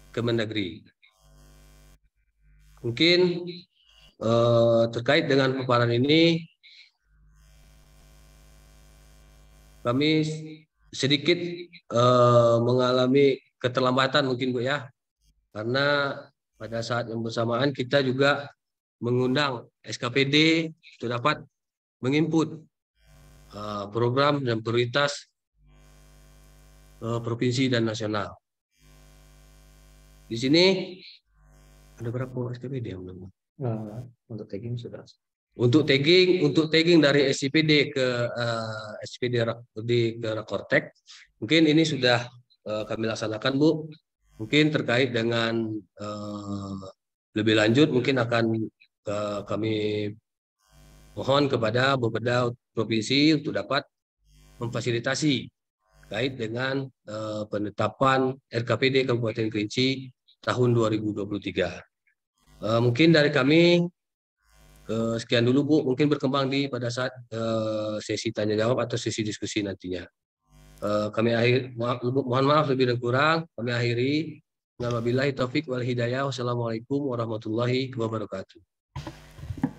Kemendagri. Mungkin terkait dengan paparan ini, kami sedikit mengalami keterlambatan mungkin Bu ya, karena pada saat yang bersamaan kita juga mengundang SKPD untuk dapat menginput program dan prioritas provinsi dan nasional. Di sini ada berapa SKPD yang belum? Untuk tagging sudah. Untuk tagging dari SCPD ke SCPD ke Rakortek, mungkin ini sudah kami laksanakan Bu. Mungkin terkait dengan lebih lanjut mungkin akan kami mohon kepada beberapa provinsi untuk dapat memfasilitasi terkait dengan penetapan RKPD Kabupaten Kerinci tahun 2023. Mungkin dari kami sekian dulu Bu, mungkin berkembang pada saat sesi tanya jawab atau sesi diskusi nantinya. Kami mohon maaf lebih dan kurang, kami akhiri. Wabillahi taufik wal hidayah. Wassalamualaikum warahmatullahi wabarakatuh.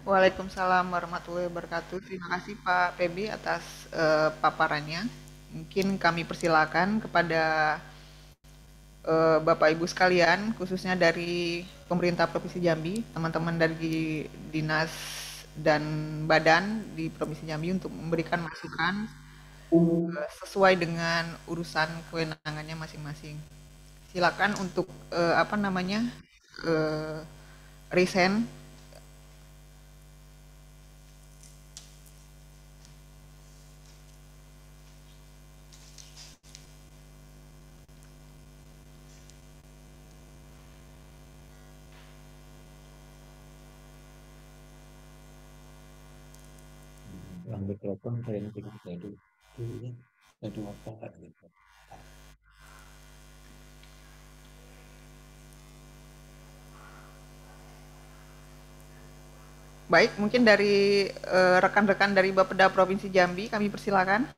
Waalaikumsalam warahmatullahi wabarakatuh. Terima kasih Pak Febi atas paparannya. Mungkin kami persilakan kepada Bapak Ibu sekalian, khususnya dari pemerintah Provinsi Jambi, teman-teman dari dinas dan badan di Provinsi Jambi untuk memberikan masukan sesuai dengan urusan kewenangannya masing-masing. Silakan untuk resign. Yang mikrofon kayaknya kita dulu. Itu apa gitu. Baik, mungkin dari rekan-rekan dari Bapeda Provinsi Jambi, kami persilakan.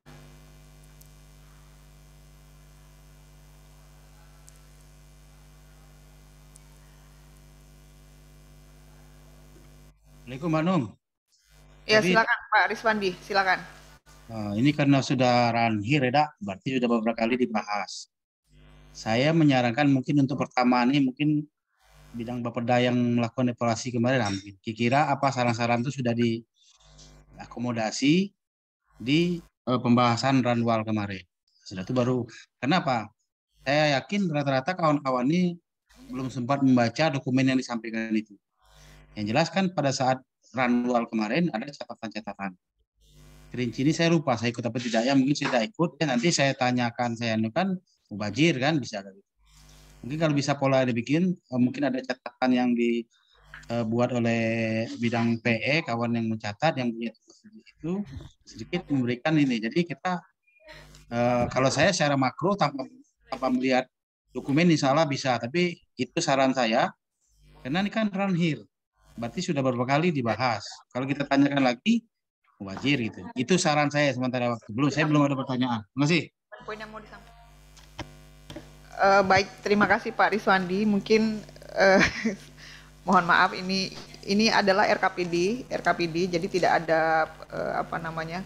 Assalamualaikum Mbak Nung. Ya, silakan Pak Riswandi, silakan. Ini karena sudah ranhir ya, berarti sudah beberapa kali dibahas. Saya menyarankan mungkin untuk pertama ini mungkin bidang Bapeda yang melakukan evaluasi kemarin, kira apa saran-saran itu sudah diakomodasi di pembahasan Ranwal kemarin. Sudah itu baru. Kenapa? Saya yakin rata-rata kawan-kawan ini belum sempat membaca dokumen yang disampaikan itu. Yang jelas kan pada saat Ranwal kemarin ada catatan-catatan. Kerinci ini saya lupa saya ikut apa tidak ya, mungkin saya tidak ikut ya, nanti saya tanyakan, saya kan mubajir kan bisa gitu. Mungkin kalau bisa pola dibikin, mungkin ada catatan yang dibuat oleh bidang PE, kawan yang mencatat yang punya itu sedikit memberikan ini. Jadi kita kalau saya secara makro tanpa melihat dokumen insya Allah bisa, tapi itu saran saya karena ini kan ranhir, berarti sudah beberapa kali dibahas. Kalau kita tanyakan lagi wajir gitu. Itu saran saya sementara waktu. Saya belum ada pertanyaan. Terima kasih. Poin yang mau disampaikan. Baik, terima kasih Pak Riswandi. Mungkin mohon maaf ini adalah RKPD, jadi tidak ada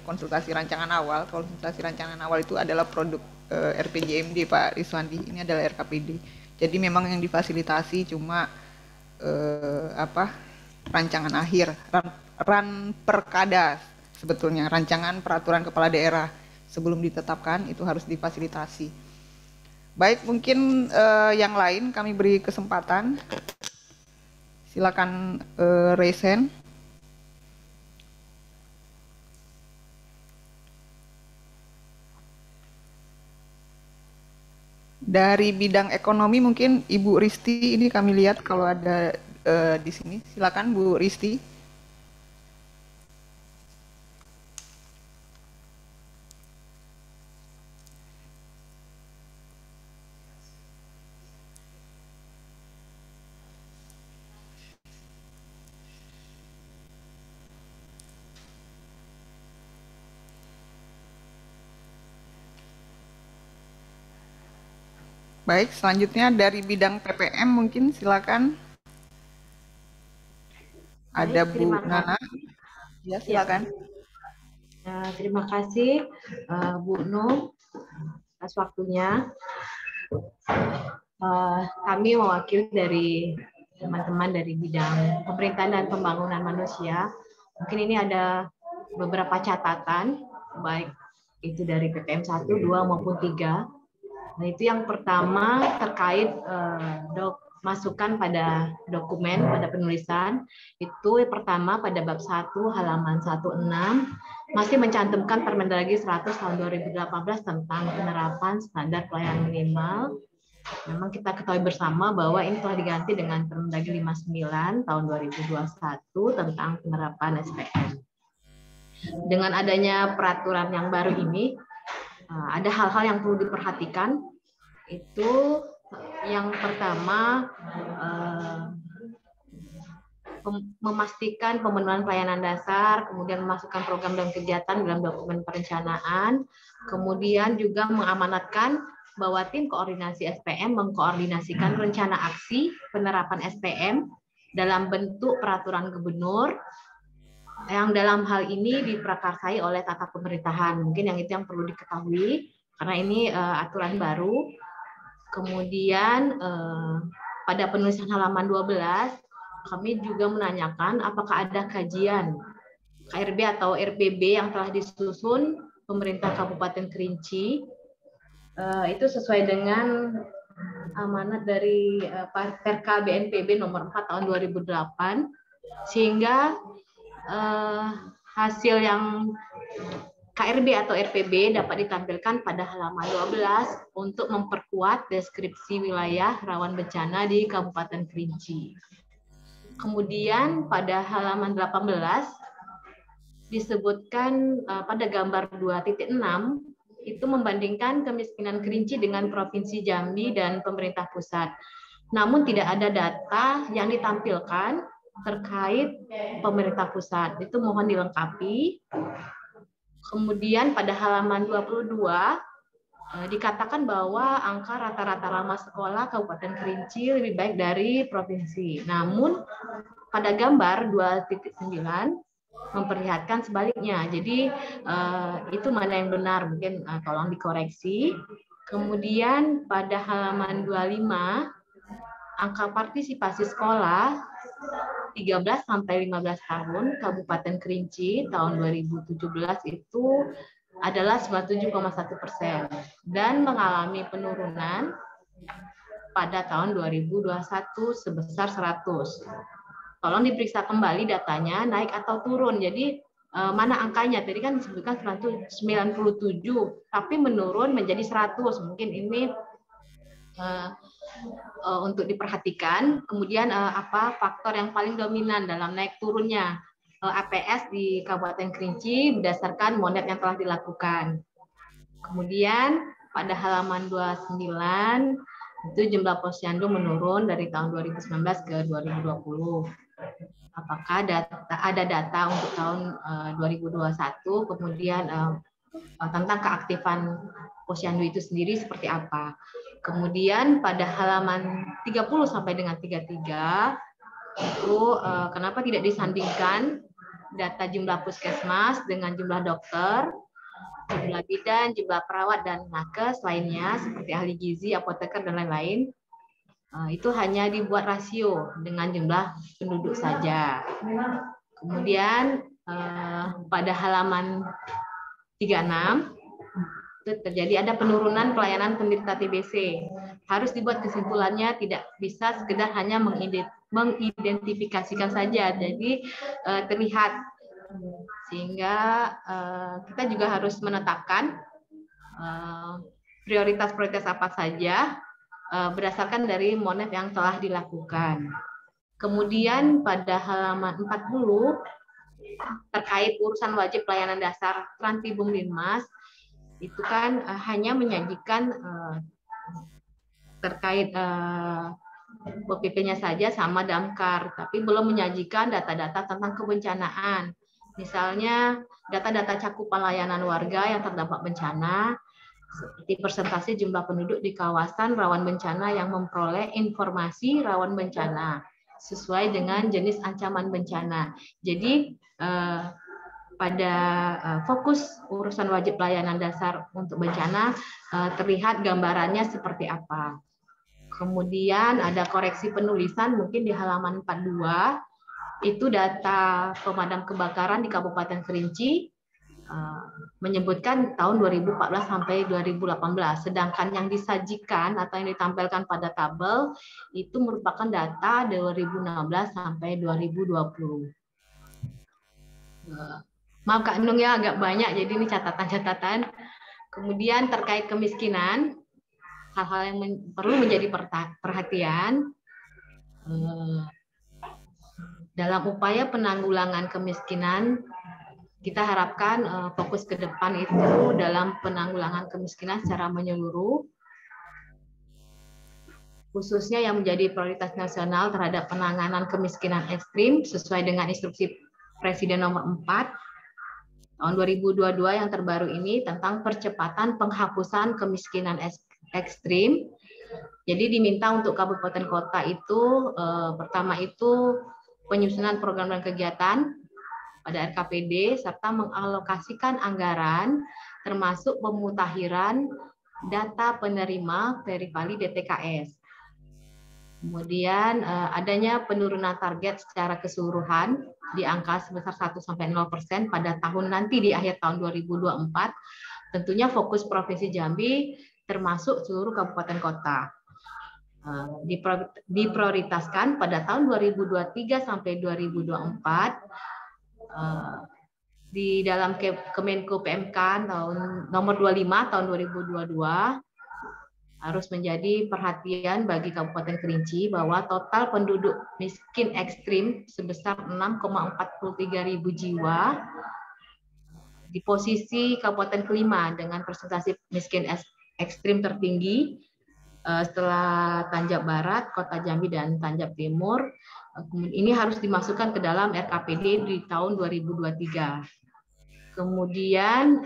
konsultasi rancangan awal. Konsultasi rancangan awal itu adalah produk RPJMD Pak Riswandi. Ini adalah RKPD. Jadi memang yang difasilitasi cuma rancangan akhir, ran perkada sebetulnya, rancangan peraturan kepala daerah sebelum ditetapkan itu harus difasilitasi. Baik, mungkin yang lain kami beri kesempatan. Silakan Resen. Dari bidang ekonomi mungkin Ibu Risti ini kami lihat kalau ada di sini. Silakan Bu Risti. Baik, selanjutnya dari bidang PPM mungkin silakan. Ada Bu Nana. Ya, silakan. Terima kasih Bu Nung atas waktunya. Kami mewakili dari teman-teman dari bidang pemerintahan dan pembangunan manusia. Mungkin ini ada beberapa catatan, baik itu dari PPM 1, 2 maupun 3. Nah, itu yang pertama terkait masukan pada dokumen, pada penulisan. Itu yang pertama pada bab 1 halaman 16 masih mencantumkan Permendagri 100 tahun 2018 tentang penerapan standar pelayanan minimal. Memang kita ketahui bersama bahwa ini telah diganti dengan Permendagri 59 tahun 2021 tentang penerapan SPM. Dengan adanya peraturan yang baru ini, ada hal-hal yang perlu diperhatikan. Itu yang pertama, memastikan pemenuhan pelayanan dasar, kemudian memasukkan program dan kegiatan dalam dokumen perencanaan, kemudian juga mengamanatkan bahwa tim koordinasi SPM mengkoordinasikan rencana aksi penerapan SPM dalam bentuk peraturan gubernur yang dalam hal ini diprakarsai oleh tata pemerintahan. Mungkin yang itu yang perlu diketahui karena ini aturan baru. Kemudian pada penulisan halaman 12 kami juga menanyakan apakah ada kajian KRB atau RPB yang telah disusun pemerintah Kabupaten Kerinci itu sesuai dengan amanat dari Perka BNPB nomor 4 tahun 2008 sehingga hasil yang KRB atau RPB dapat ditampilkan pada halaman 12 untuk memperkuat deskripsi wilayah rawan bencana di Kabupaten Kerinci. Kemudian pada halaman 18 disebutkan pada gambar 2.6 itu membandingkan kemiskinan Kerinci dengan Provinsi Jambi dan pemerintah pusat. Namun tidak ada data yang ditampilkan terkait pemerintah pusat. Itu mohon dilengkapi. Kemudian pada halaman 22 dikatakan bahwa angka rata-rata lama sekolah Kabupaten Kerinci lebih baik dari provinsi. Namun pada gambar 2.9 memperlihatkan sebaliknya. Jadi itu mana yang benar, mungkin tolong dikoreksi. Kemudian pada halaman 25 angka partisipasi sekolah 13 sampai 15 tahun Kabupaten Kerinci tahun 2017 itu adalah 97,1% dan mengalami penurunan pada tahun 2021 sebesar 100. Tolong diperiksa kembali datanya naik atau turun. Jadi mana angkanya? Tadi kan disebutkan 97, tapi menurun menjadi 100. Mungkin ini untuk diperhatikan. Kemudian apa faktor yang paling dominan dalam naik turunnya APS di Kabupaten Kerinci berdasarkan monet yang telah dilakukan. Kemudian pada halaman 29 itu jumlah posyandu menurun dari tahun 2019 ke 2020. Apakah ada data untuk tahun 2021, kemudian tentang keaktifan posyandu itu sendiri seperti apa. Kemudian pada halaman 30 sampai dengan 33 itu kenapa tidak disandingkan data jumlah puskesmas dengan jumlah dokter, jumlah bidan, jumlah perawat dan nakes lainnya seperti ahli gizi, apoteker dan lain-lain. Itu hanya dibuat rasio dengan jumlah penduduk saja. Kemudian pada halaman 36 itu terjadi ada penurunan pelayanan penderita TBC. Harus dibuat kesimpulannya tidak bisa sekedar hanya mengidentifikasikan saja. Jadi terlihat sehingga kita juga harus menetapkan prioritas-prioritas apa saja berdasarkan dari monet yang telah dilakukan. Kemudian pada halaman 40 terkait urusan wajib pelayanan dasar Trantibum Linmas itu kan hanya menyajikan terkait PPP-nya saja sama Damkar, tapi belum menyajikan data-data tentang kebencanaan. Misalnya data-data cakupan layanan warga yang terdampak bencana, seperti persentase jumlah penduduk di kawasan rawan bencana yang memperoleh informasi rawan bencana sesuai dengan jenis ancaman bencana. Jadi pada fokus urusan wajib pelayanan dasar untuk bencana terlihat gambarannya seperti apa. Kemudian ada koreksi penulisan mungkin di halaman 42, itu data pemadam kebakaran di Kabupaten Kerinci menyebutkan tahun 2014 sampai 2018, sedangkan yang disajikan atau yang ditampilkan pada tabel itu merupakan data 2016 sampai 2020. Maaf Kak Nung ya, agak banyak, jadi ini catatan-catatan. Kemudian terkait kemiskinan, hal-hal yang perlu menjadi perhatian dalam upaya penanggulangan kemiskinan, kita harapkan fokus ke depan itu dalam penanggulangan kemiskinan secara menyeluruh, khususnya yang menjadi prioritas nasional terhadap penanganan kemiskinan ekstrim sesuai dengan instruksi Presiden nomor 4 tahun 2022 yang terbaru ini tentang percepatan penghapusan kemiskinan ekstrim. Jadi diminta untuk kabupaten kota itu pertama itu penyusunan program dan kegiatan pada RKPD serta mengalokasikan anggaran termasuk pemutakhiran data penerima verifali DTKS. Kemudian adanya penurunan target secara keseluruhan di angka sebesar 1-0% pada tahun nanti di akhir tahun 2024. Tentunya fokus Provinsi Jambi termasuk seluruh kabupaten kota. Diprioritaskan pada tahun 2023 sampai 2024 di dalam Kemenko PMK tahun nomor 25 tahun 2022 harus menjadi perhatian bagi Kabupaten Kerinci bahwa total penduduk miskin ekstrim sebesar 6,43 ribu jiwa di posisi Kabupaten kelima dengan persentase miskin ekstrim tertinggi setelah Tanjab Barat, Kota Jambi, dan Tanjab Timur. Ini harus dimasukkan ke dalam RKPD di tahun 2023. Kemudian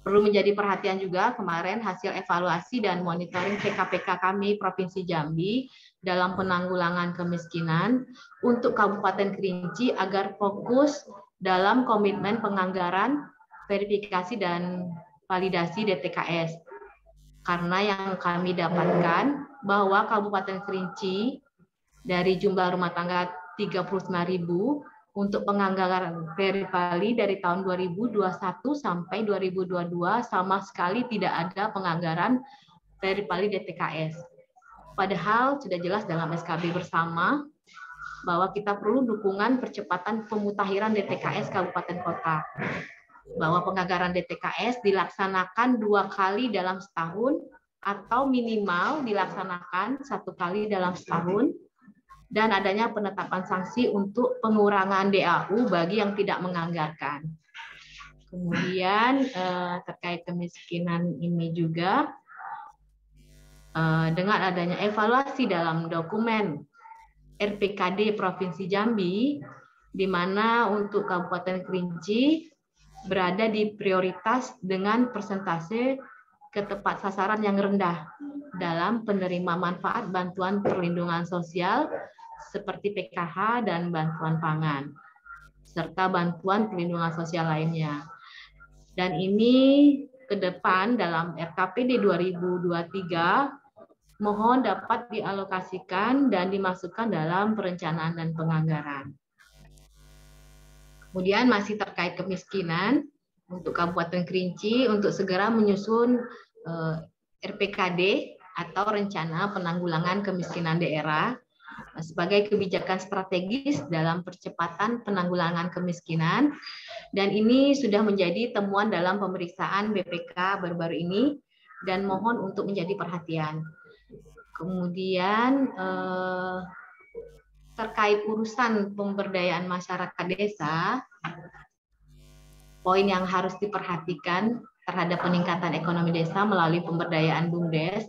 perlu menjadi perhatian juga kemarin hasil evaluasi dan monitoring PKPK kami Provinsi Jambi dalam penanggulangan kemiskinan untuk Kabupaten Kerinci agar fokus dalam komitmen penganggaran, verifikasi, dan validasi DTKS. Karena yang kami dapatkan bahwa Kabupaten Kerinci dari jumlah rumah tangga 39.000 untuk penganggaran verifali dari tahun 2021 sampai 2022 sama sekali tidak ada penganggaran verifali DTKS. Padahal sudah jelas dalam SKB bersama bahwa kita perlu dukungan percepatan pemutakhiran DTKS Kabupaten Kota. Bahwa penganggaran DTKS dilaksanakan 2 kali dalam setahun atau minimal dilaksanakan 1 kali dalam setahun, dan adanya penetapan sanksi untuk pengurangan DAU bagi yang tidak menganggarkan. Kemudian terkait kemiskinan ini juga, dengan adanya evaluasi dalam dokumen RPKD Provinsi Jambi, di mana untuk Kabupaten Kerinci berada di prioritas dengan persentase ketepat sasaran yang rendah dalam penerima manfaat bantuan perlindungan sosial seperti PKH dan bantuan pangan, serta bantuan perlindungan sosial lainnya. Dan ini ke depan dalam RKPD 2023 mohon dapat dialokasikan dan dimasukkan dalam perencanaan dan penganggaran. Kemudian masih terkait kemiskinan, untuk Kabupaten Kerinci untuk segera menyusun RPKD atau Rencana Penanggulangan Kemiskinan Daerah sebagai kebijakan strategis dalam percepatan penanggulangan kemiskinan, dan ini sudah menjadi temuan dalam pemeriksaan BPK baru-baru ini dan mohon untuk menjadi perhatian. Kemudian terkait urusan pemberdayaan masyarakat desa, poin yang harus diperhatikan terhadap peningkatan ekonomi desa melalui pemberdayaan BUMDes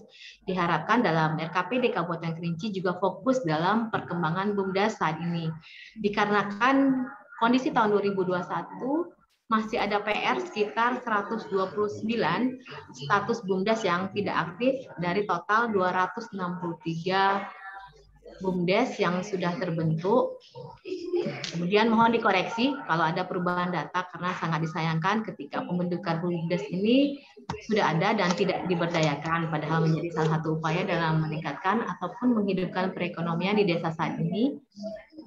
diharapkan dalam RKPD Kabupaten Kerinci juga fokus dalam perkembangan BUMDes saat ini. Dikarenakan kondisi tahun 2021 masih ada PR sekitar 129 status BUMDes yang tidak aktif dari total 263 BUMDes yang sudah terbentuk. Kemudian mohon dikoreksi kalau ada perubahan data karena sangat disayangkan ketika pembentukan BUMDes ini sudah ada dan tidak diberdayakan, padahal menjadi salah satu upaya dalam meningkatkan ataupun menghidupkan perekonomian di desa saat ini,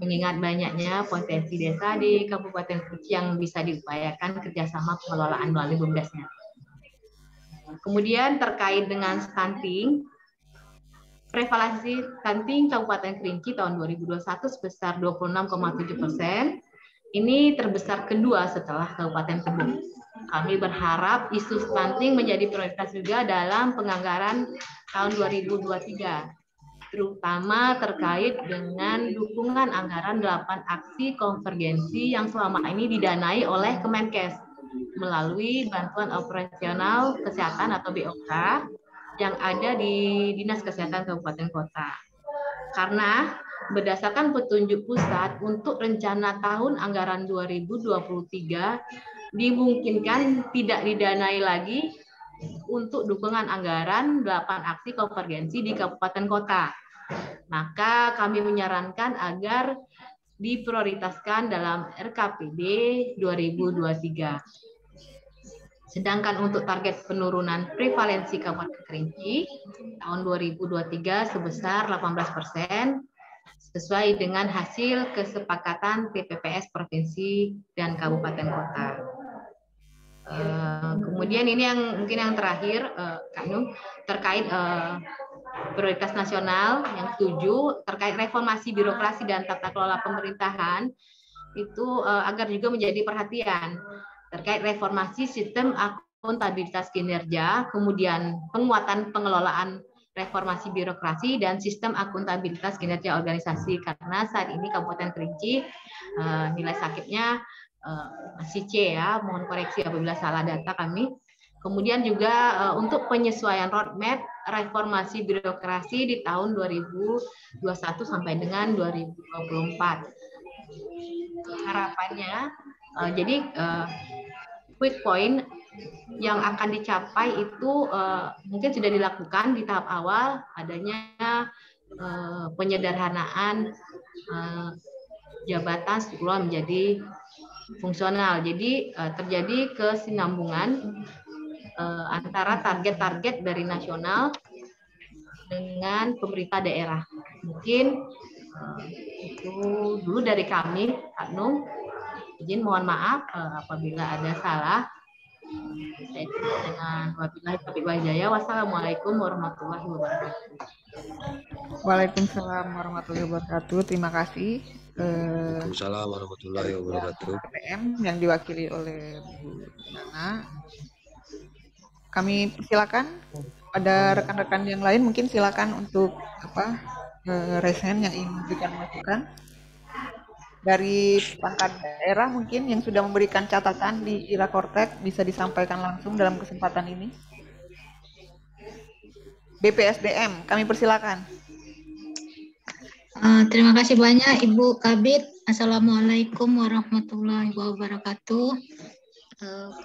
mengingat banyaknya potensi desa di Kabupaten Kerinci yang bisa diupayakan kerjasama pengelolaan melalui BUMDesnya. Kemudian terkait dengan stunting, prevalensi stunting Kabupaten Kerinci tahun 2021 sebesar 26,7%. Ini terbesar kedua setelah Kabupaten Tebing. Kami berharap isu stunting menjadi prioritas juga dalam penganggaran tahun 2023, terutama terkait dengan dukungan anggaran 8 aksi konvergensi yang selama ini didanai oleh Kemenkes melalui bantuan operasional kesehatan atau BOK yang ada di Dinas Kesehatan Kabupaten Kota. Karena berdasarkan petunjuk pusat untuk rencana tahun anggaran 2023 dimungkinkan tidak didanai lagi untuk dukungan anggaran 8 aksi konvergensi di Kabupaten Kota. Maka kami menyarankan agar diprioritaskan dalam RKPD 2023. Sedangkan untuk target penurunan prevalensi Kabupaten Kerinci tahun 2023 sebesar 18%, sesuai dengan hasil kesepakatan TPPS Provinsi dan Kabupaten Kota. Kemudian ini yang mungkin yang terakhir, Kak Nung, terkait prioritas nasional yang 7 terkait reformasi birokrasi dan tata kelola pemerintahan itu agar juga menjadi perhatian terkait reformasi sistem akuntabilitas kinerja, kemudian penguatan pengelolaan reformasi birokrasi dan sistem akuntabilitas kinerja organisasi, karena saat ini Kabupaten Kerinci nilai sakitnya masih C ya, mohon koreksi apabila salah data kami. Kemudian juga untuk penyesuaian roadmap reformasi birokrasi di tahun 2021 sampai dengan 2024. Harapannya jadi quick point yang akan dicapai itu mungkin sudah dilakukan di tahap awal, adanya penyederhanaan jabatan struktural menjadi fungsional. Jadi terjadi kesinambungan antara target-target dari nasional dengan pemerintah daerah. Mungkin itu dulu dari kami, Kak Nung. Izin mohon maaf apabila ada salah. Saya tutup dengan wabillahi taufiq wal hidayah. Wassalamualaikum warahmatullahi wabarakatuh. Waalaikumsalam warahmatullahi wabarakatuh. Terima kasih. Waalaikumsalam warahmatullahi wabarakatuh. KPM yang diwakili oleh Bu Nana. Kami silakan. Ada rekan-rekan yang lain mungkin silakan untuk resen yang ingin memberikan masukan. Dari pangkat daerah mungkin yang sudah memberikan catatan di Irakortek bisa disampaikan langsung dalam kesempatan ini. BPSDM, kami persilakan. Terima kasih banyak Ibu Kabid. Assalamualaikum warahmatullahi wabarakatuh.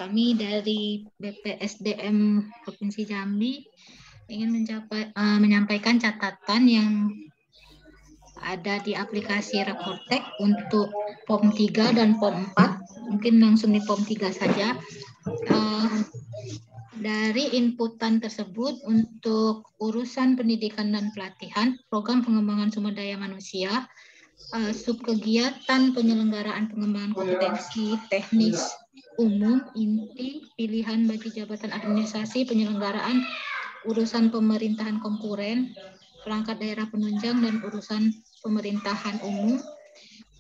Kami dari BPSDM Provinsi Jambi ingin menyampaikan catatan yang ada di aplikasi Rakortek untuk POM 3 dan POM 4. Mungkin langsung di POM 3 saja. Dari inputan tersebut untuk urusan pendidikan dan pelatihan, program pengembangan sumber daya manusia, subkegiatan penyelenggaraan pengembangan kompetensi teknis umum, inti pilihan bagi jabatan administrasi penyelenggaraan urusan pemerintahan konkuren, perangkat daerah penunjang dan urusan pemerintahan umum.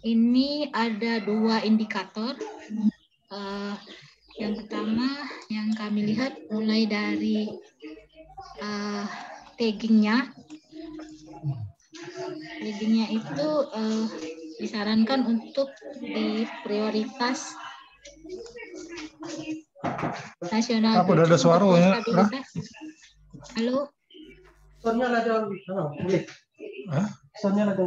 Ini ada 2 indikator. Yang pertama yang kami lihat mulai dari taggingnya. Taggingnya itu disarankan untuk di prioritas nasional. Aku udah ada suara ya. Halo. Soalnya ada Hah? Soalnya ada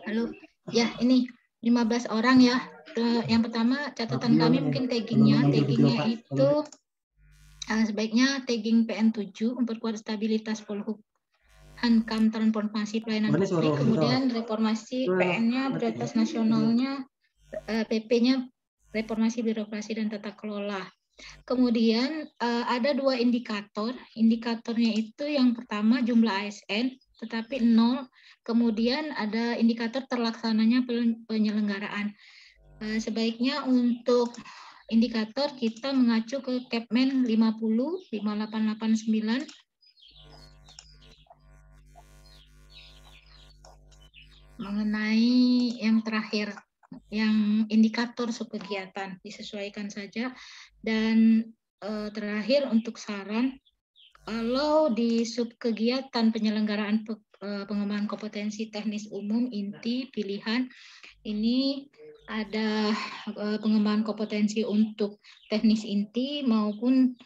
Halo. Ya, ini 15 orang ya. Yang pertama catatan kami mungkin taggingnya itu sebaiknya tagging PN7 memperkuat stabilitas Polhuk Hankam transformasi pelayanan publik, kemudian reformasi PN-nya prioritas nasionalnya, PP-nya reformasi birokrasi dan tata kelola. Kemudian ada 2 indikator. Indikatornya itu yang pertama jumlah ASN tetapi 0. Kemudian ada indikator terlaksananya penyelenggaraan. Sebaiknya untuk indikator kita mengacu ke Kepmen 50 5889 mengenai yang terakhir, yang indikator subkegiatan disesuaikan saja. Dan terakhir untuk saran, kalau di subkegiatan penyelenggaraan pengembangan kompetensi teknis umum inti pilihan ini ada pengembangan kompetensi untuk teknis inti maupun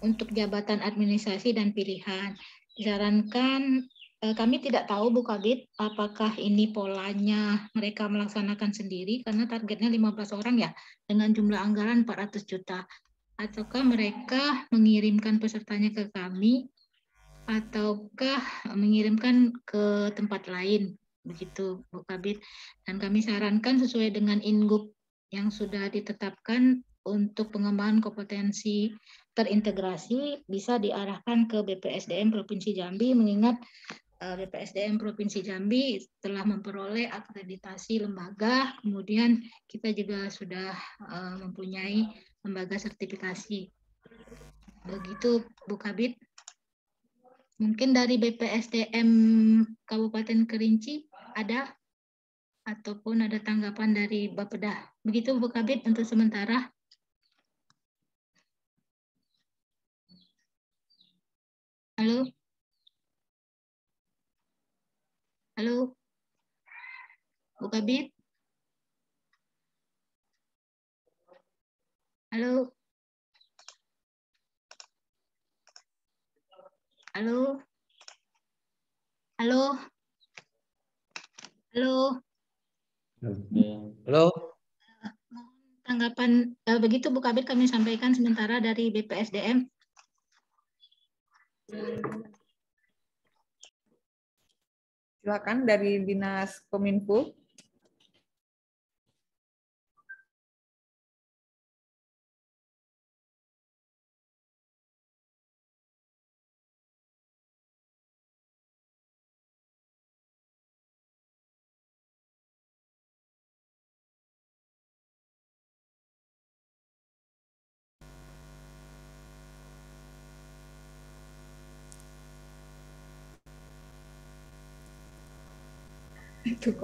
untuk jabatan administrasi dan pilihan. Disarankan, kami tidak tahu Bu Kabid apakah ini polanya mereka melaksanakan sendiri karena targetnya 15 orang ya dengan jumlah anggaran 400 juta. Ataukah mereka mengirimkan pesertanya ke kami ataukah mengirimkan ke tempat lain, begitu Bu Kabid. Dan kami sarankan sesuai dengan Ingup yang sudah ditetapkan untuk pengembangan kompetensi terintegrasi bisa diarahkan ke BPSDM Provinsi Jambi, mengingat BPSDM Provinsi Jambi telah memperoleh akreditasi lembaga, kemudian kita juga sudah mempunyai lembaga sertifikasi. Begitu Bu Kabid. Mungkin dari BPSDM Kabupaten Kerinci ada ataupun ada tanggapan dari Bapeda. Begitu Bu Kabid untuk sementara. Halo? Halo? Bu Kabid? Halo? Halo? Halo? Halo? Halo. Tanggapan begitu Bu Kabid kami sampaikan sementara dari BPSDM. Silakan dari Dinas Kominfo. Itu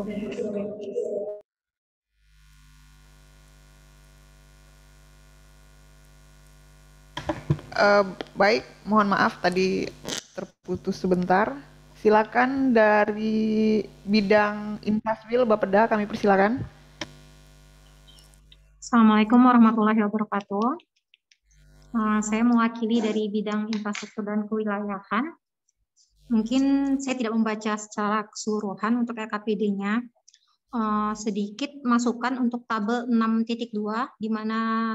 baik, mohon maaf tadi terputus sebentar. Silakan dari bidang Infaswil Bapeda kami persilakan. Assalamualaikum warahmatullahi wabarakatuh. Saya mewakili dari bidang infrastruktur dan kewilayahan. Mungkin saya tidak membaca secara keseluruhan untuk LKPD-nya. Sedikit masukan untuk tabel 6.2 di mana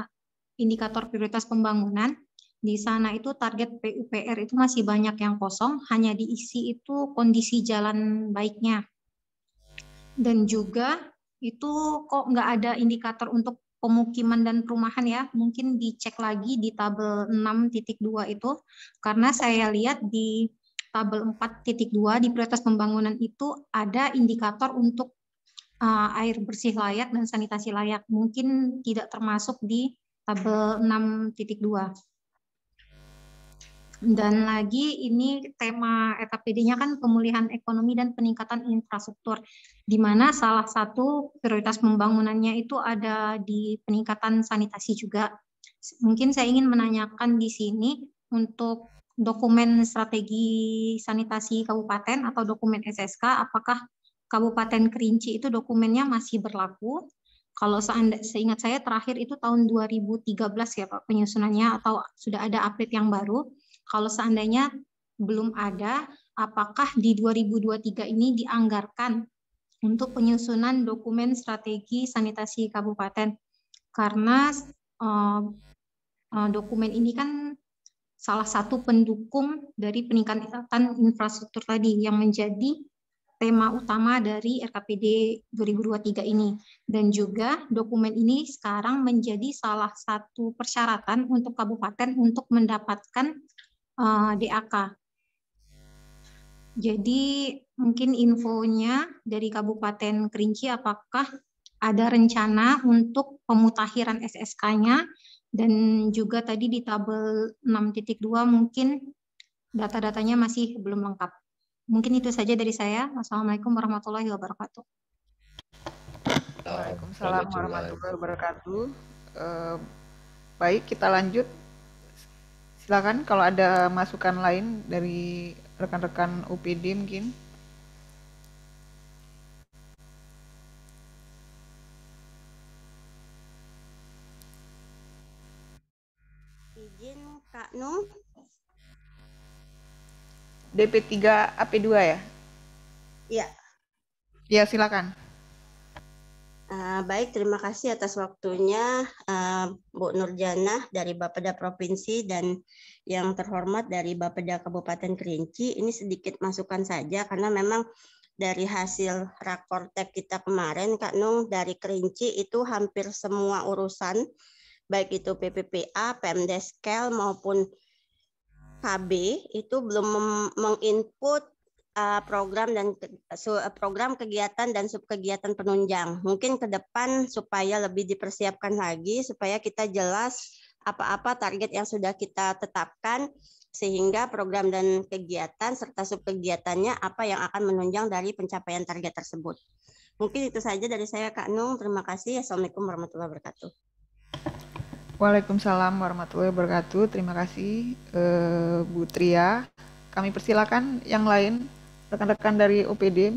indikator prioritas pembangunan. Di sana itu target PUPR itu masih banyak yang kosong, hanya diisi itu kondisi jalan baiknya. Dan juga itu kok nggak ada indikator untuk pemukiman dan perumahan ya, mungkin dicek lagi di tabel 6.2 itu, karena saya lihat di tabel 4.2 di prioritas pembangunan itu ada indikator untuk air bersih layak dan sanitasi layak, mungkin tidak termasuk di tabel 6.2. Dan lagi ini tema LKPD-nya kan pemulihan ekonomi dan peningkatan infrastruktur, di mana salah satu prioritas pembangunannya itu ada di peningkatan sanitasi juga. Mungkin saya ingin menanyakan di sini untuk dokumen strategi sanitasi kabupaten atau dokumen SSK, apakah Kabupaten Kerinci itu dokumennya masih berlaku? Kalau seingat saya terakhir itu tahun 2013 ya Pak penyusunannya, atau sudah ada update yang baru? Kalau seandainya belum ada, apakah di 2023 ini dianggarkan untuk penyusunan dokumen strategi sanitasi kabupaten. Karena dokumen ini kan salah satu pendukung dari peningkatan infrastruktur tadi yang menjadi tema utama dari RKPD 2023 ini. Dan juga dokumen ini sekarang menjadi salah satu persyaratan untuk kabupaten untuk mendapatkan DAK. Jadi mungkin infonya dari Kabupaten Kerinci, apakah ada rencana untuk pemutakhiran SSK-nya, dan juga tadi di tabel 6.2 mungkin data-datanya masih belum lengkap. Mungkin itu saja dari saya. Wassalamualaikum warahmatullahi wabarakatuh. Waalaikumsalam warahmatullahi wabarakatuh. Baik, kita lanjut. Silakan kalau ada masukan lain dari rekan-rekan UPD mungkin. Izin Kak Nung. DP3 AP2 ya? Iya. Ya, silakan. Baik, terima kasih atas waktunya Bu Nurjanah dari Bapeda Provinsi dan yang terhormat dari Bapeda Kabupaten Kerinci. Ini sedikit masukan saja karena memang dari hasil rakortek kita kemarin, Kak Nung, dari Kerinci itu hampir semua urusan, baik itu PPPA, Pemdeskel maupun KB itu belum menginput program kegiatan dan subkegiatan penunjang. Mungkin ke depan supaya lebih dipersiapkan lagi, supaya kita jelas apa-apa target yang sudah kita tetapkan, sehingga program dan kegiatan serta subkegiatannya apa yang akan menunjang dari pencapaian target tersebut. Mungkin itu saja dari saya, Kak Nung. Terima kasih. Assalamualaikum warahmatullahi wabarakatuh. Waalaikumsalam warahmatullahi wabarakatuh. Terima kasih Bu Tria. Kami persilakan yang lain, rekan-rekan dari OPD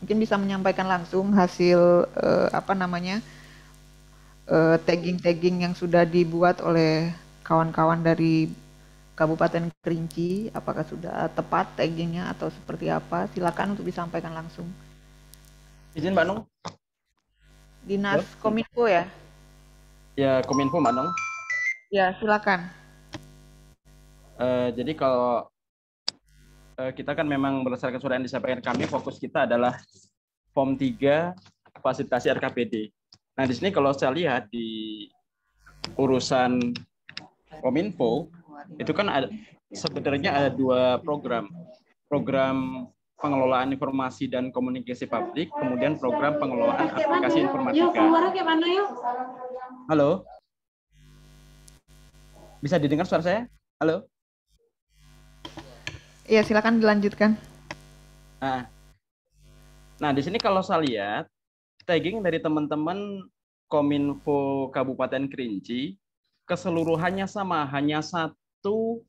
mungkin bisa menyampaikan langsung hasil tagging-tagging yang sudah dibuat oleh kawan-kawan dari Kabupaten Kerinci. Apakah sudah tepat taggingnya atau seperti apa? Silakan untuk disampaikan langsung. Izin Mbak Nung. Dinas Kominfo ya? Ya, Kominfo Mbak Nung. Ya, silakan. Jadi kalau kita kan memang berdasarkan surat yang disampaikan kami, fokus kita adalah Form 3 fasilitasi RKPD. Nah, di sini kalau saya lihat di urusan Kominfo, itu kan sebenarnya ada dua program. Program pengelolaan informasi dan komunikasi publik, kemudian program pengelolaan aplikasi informatika. Halo? Bisa didengar suara saya? Halo? Iya, silakan dilanjutkan. Nah, di sini kalau saya lihat, tagging dari teman-teman Kominfo Kabupaten Kerinci, keseluruhannya sama, hanya satu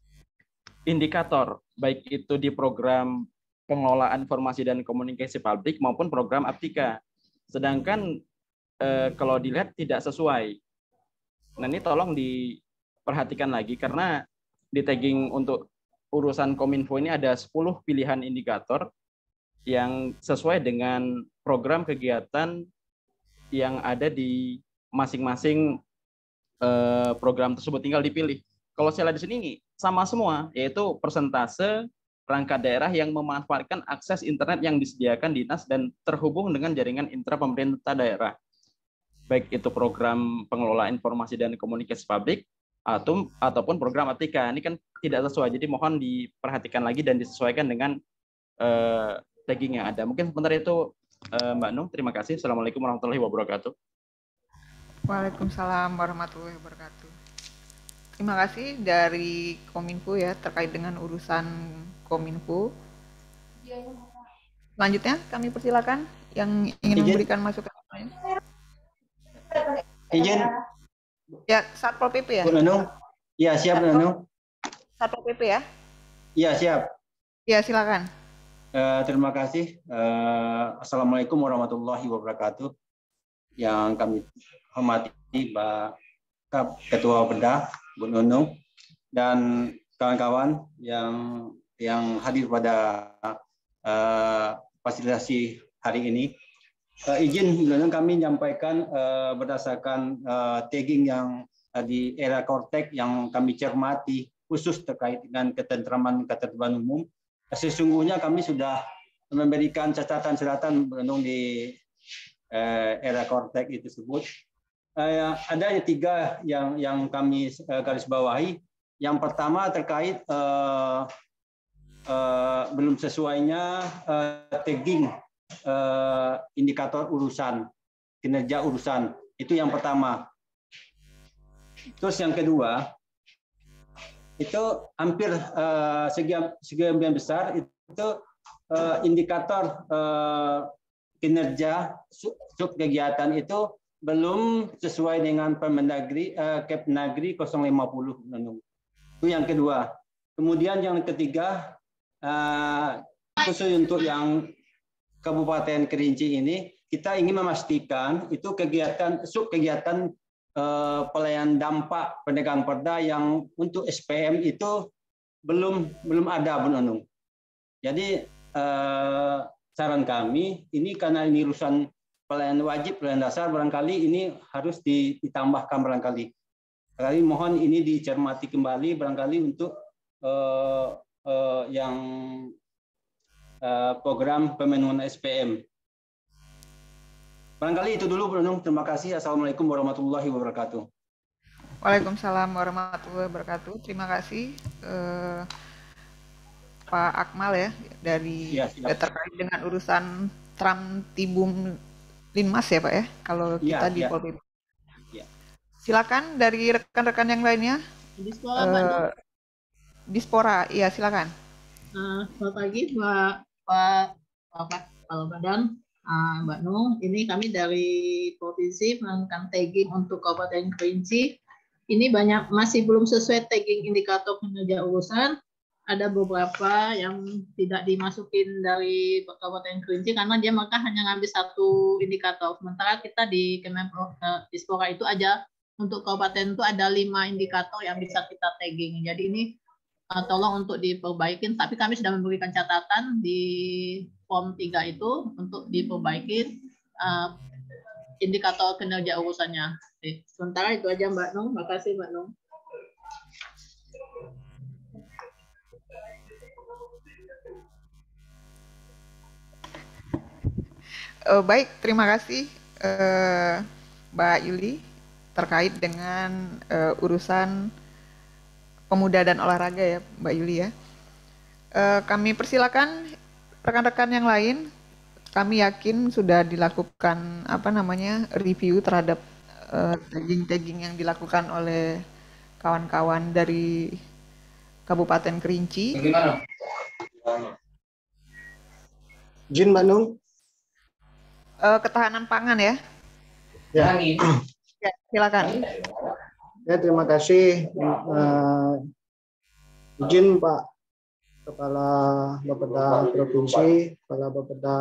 indikator, baik itu di program pengelolaan informasi dan komunikasi publik maupun program Aptika. Sedangkan kalau dilihat tidak sesuai. Nah, ini tolong diperhatikan lagi karena di tagging untuk urusan Kominfo ini ada 10 pilihan indikator yang sesuai dengan program kegiatan yang ada di masing-masing program tersebut, tinggal dipilih. Kalau saya lihat di sini sama semua, yaitu persentase perangkat daerah yang memanfaatkan akses internet yang disediakan dinas dan terhubung dengan jaringan intra pemerintah daerah. Baik itu program pengelolaan informasi dan komunikasi publik ataupun program Aptika. Ini kan tidak sesuai, jadi mohon diperhatikan lagi dan disesuaikan dengan tagging yang ada. Mungkin sebentar itu Mbak Nung, terima kasih. Assalamualaikum warahmatullahi wabarakatuh. Waalaikumsalam warahmatullahi wabarakatuh. Terima kasih dari Kominfo ya terkait dengan urusan Kominfo. Selanjutnya kami persilakan yang ingin memberikan masukan lain. Izin. Ya, Satpol PP ya? Bu Nunung. Ya, siap Bu Nunung. Satpol PP ya? Ya, siap. Ya, silakan. Terima kasih. Assalamualaikum warahmatullahi wabarakatuh. Yang kami hormati Mbak Ketua Bapeda, Bu Nunung, dan kawan-kawan yang hadir pada fasilitasi hari ini. izin kami menyampaikan berdasarkan tagging yang di era Kortek yang kami cermati khusus terkait dengan ketentraman umum. Sesungguhnya kami sudah memberikan catatan-catatan di era Kortek itu tersebut. Ada 3 yang kami garis bawahi. Yang pertama terkait belum sesuainya tagging indikator urusan, kinerja urusan. Itu yang pertama. Terus yang kedua, itu hampir sebagian besar itu indikator kinerja sub kegiatan itu belum sesuai dengan Permendagri Kepnagri 050. Itu yang kedua. Kemudian yang ketiga, khusus untuk yang Kabupaten Kerinci ini, kita ingin memastikan itu sub kegiatan pelayanan dampak pedagang perda yang untuk SPM itu belum ada, Bu Nunung. Jadi saran kami ini karena ini urusan pelayanan wajib, pelayanan dasar, barangkali ini harus ditambahkan barangkali. Kali mohon ini dicermati kembali barangkali untuk yang program pemenuhan SPM. Barangkali itu dulu, Bu Nunung. Terima kasih. Assalamualaikum warahmatullahi wabarakatuh. Waalaikumsalam warahmatullahi wabarakatuh. Terima kasih Pak Akmal ya dari terkait dengan urusan Tram Tibum Linmas ya Pak ya. Kalau kita di Polri. Silakan dari rekan-rekan yang lainnya. Dispora, iya silakan. Selamat pagi Pak Kepala Badan. Mbak Nung, ini kami dari provinsi melakukan tagging untuk Kabupaten Kerinci. Ini masih belum sesuai tagging indikator kinerja urusan. Ada beberapa yang tidak dimasukin dari Kabupaten Kerinci karena dia maka hanya ngambil 1 indikator. Sementara kita di Kemenpro Dispora itu aja untuk kabupaten itu ada 5 indikator yang bisa kita tagging. Jadi ini tolong untuk diperbaikin, tapi kami sudah memberikan catatan di form 3 itu untuk diperbaiki indikator kinerja urusannya. Sementara itu aja Mbak Nung. Terima kasih Mbak Nung. Baik, terima kasih Mbak Yuli terkait dengan urusan pemuda dan olahraga ya Mbak Yuli ya. Kami persilakan rekan-rekan yang lain. Kami yakin sudah dilakukan review terhadap tagging-tagging yang dilakukan oleh kawan-kawan dari Kabupaten Kerinci. Bagaimana? Izin Mbak Nung. Ketahanan pangan ya. Ya. Ya, silakan. Ya, terima kasih. Izin Pak Kepala Bapeda Provinsi, Kepala Bapeda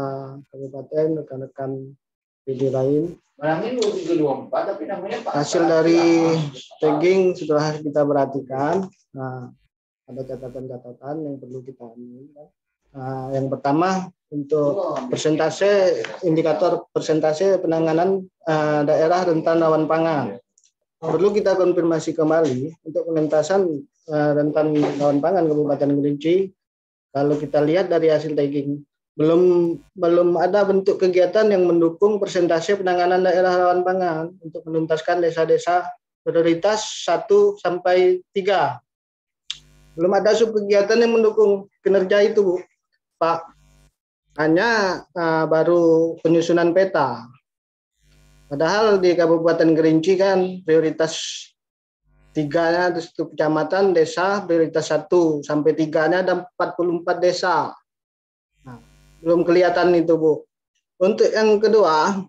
Kabupaten, rekan-rekan PD lain. Hasil dari tagging setelah kita perhatikan, ada catatan-catatan yang perlu kita ambil. Yang pertama untuk indikator persentase penanganan daerah rentan rawan pangan. Perlu kita konfirmasi kembali untuk pengentasan rentan rawan pangan Kabupaten Kerinci. Kalau kita lihat dari hasil tagging, belum ada bentuk kegiatan yang mendukung persentase penanganan daerah rawan pangan untuk menuntaskan desa-desa prioritas 1 sampai 3. Belum ada sub kegiatan yang mendukung kinerja itu, Bu. Pak. Hanya baru penyusunan peta. Padahal di Kabupaten Kerinci kan prioritas 3-nya itu kecamatan, desa, prioritas 1 sampai 3-nya ada 44 desa. Nah, belum kelihatan itu, Bu. Untuk yang kedua,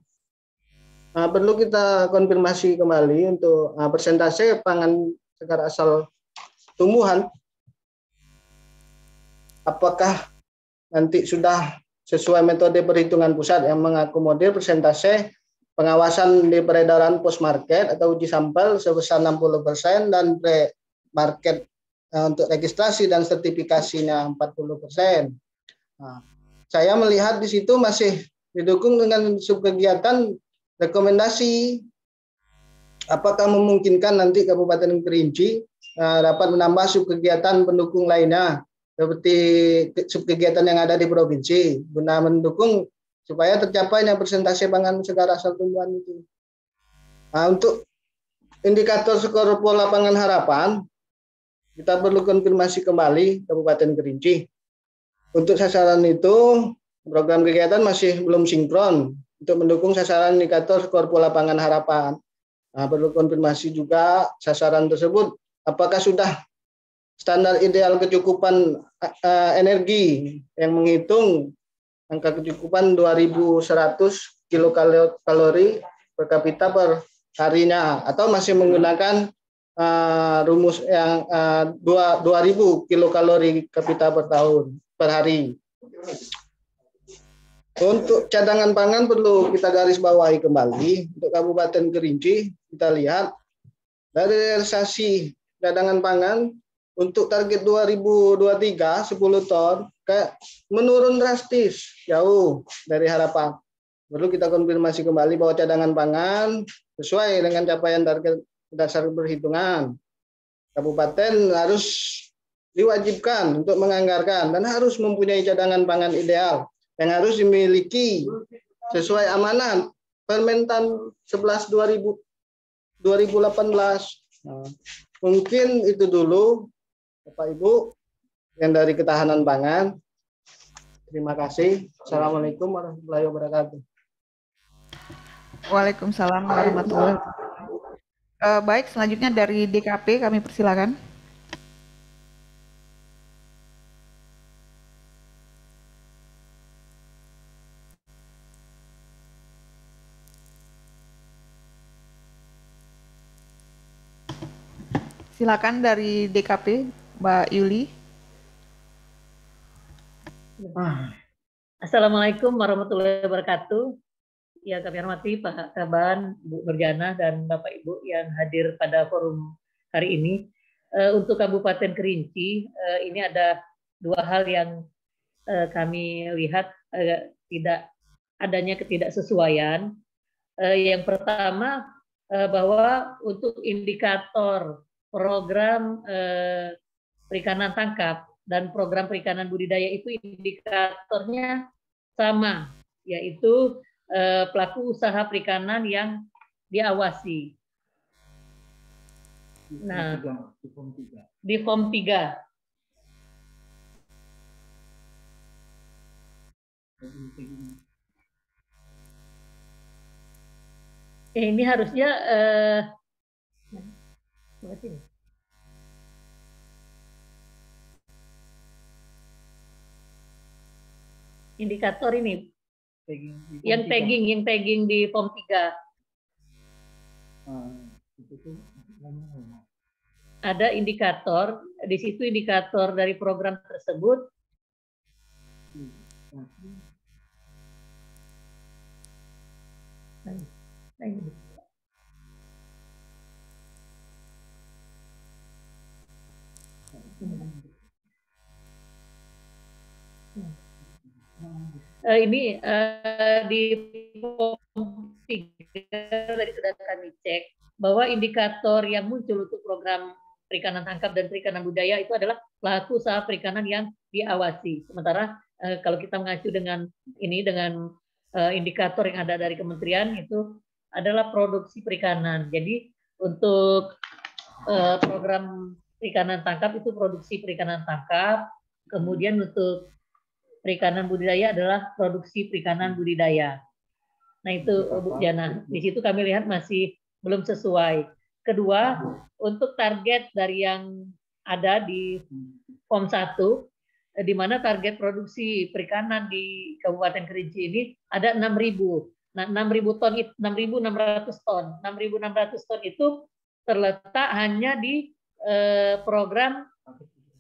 perlu kita konfirmasi kembali untuk persentase pangan segar asal tumbuhan. Apakah nanti sudah sesuai metode perhitungan pusat yang mengakomodir persentase pengawasan di peredaran post market atau uji sampel sebesar 60% dan pre-market untuk registrasi dan sertifikasinya 40%. Nah, saya melihat di situ masih didukung dengan subkegiatan rekomendasi. Apakah memungkinkan nanti Kabupaten Kerinci dapat menambah subkegiatan pendukung lainnya seperti subkegiatan yang ada di provinsi guna mendukung supaya tercapainya persentase pangan segar asal tumbuhan itu. Nah, untuk indikator skor pola pangan harapan, kita perlu konfirmasi kembali Kabupaten Kerinci. Untuk sasaran itu, program kegiatan masih belum sinkron untuk mendukung sasaran indikator skor pola pangan harapan. Nah, perlu konfirmasi juga sasaran tersebut, apakah sudah standar ideal kecukupan energi yang menghitung angka kecukupan 2.100 kilokalori per kapita per harinya, atau masih menggunakan rumus yang 2.000 kilokalori kapita per tahun per hari. Untuk cadangan pangan perlu kita garis bawahi kembali. Untuk Kabupaten Kerinci kita lihat dari realisasi cadangan pangan untuk target 2023 10 ton kayak menurun drastis jauh dari harapan. Perlu kita konfirmasi kembali bahwa cadangan pangan sesuai dengan capaian target dasar perhitungan. Kabupaten harus diwajibkan untuk menganggarkan dan harus mempunyai cadangan pangan ideal yang harus dimiliki sesuai amanat Permentan 11 2018. Nah, mungkin itu dulu Bapak Ibu yang dari ketahanan pangan. Terima kasih. Assalamualaikum warahmatullahi wabarakatuh. Waalaikumsalam warahmatullahi wabarakatuh. Baik, selanjutnya dari DKP kami persilakan. Silakan dari DKP, Mbak Yuli. Assalamualaikum warahmatullahi wabarakatuh. Yang kami hormati Pak Kaban, Bu Nurjana, dan Bapak Ibu yang hadir pada forum hari ini. Untuk Kabupaten Kerinci, ini ada dua hal yang kami lihat tidak adanya ketidaksesuaian. Yang pertama, bahwa untuk indikator program perikanan tangkap dan program perikanan budidaya itu indikatornya sama, yaitu pelaku usaha perikanan yang diawasi. Nah, di form 3. Ini harusnya indikator ini yang tagging di form 3. Ada indikator, di situ indikator dari program tersebut. Ini di form 3 tadi sudah kami cek bahwa indikator yang muncul untuk program perikanan tangkap dan perikanan budaya itu adalah pelaku usaha perikanan yang diawasi. Sementara kalau kita mengacu dengan ini dengan indikator yang ada dari kementerian itu adalah produksi perikanan. Jadi untuk program perikanan tangkap itu produksi perikanan tangkap, kemudian untuk perikanan budidaya adalah produksi perikanan budidaya. Nah itu Bu Jana, di situ kami lihat masih belum sesuai. Kedua, untuk target dari yang ada di form 1, di mana target produksi perikanan di Kabupaten Kerinci ini ada 6.000. Nah 6.000 ton, 6.600 ton. 6.600 ton itu terletak hanya di program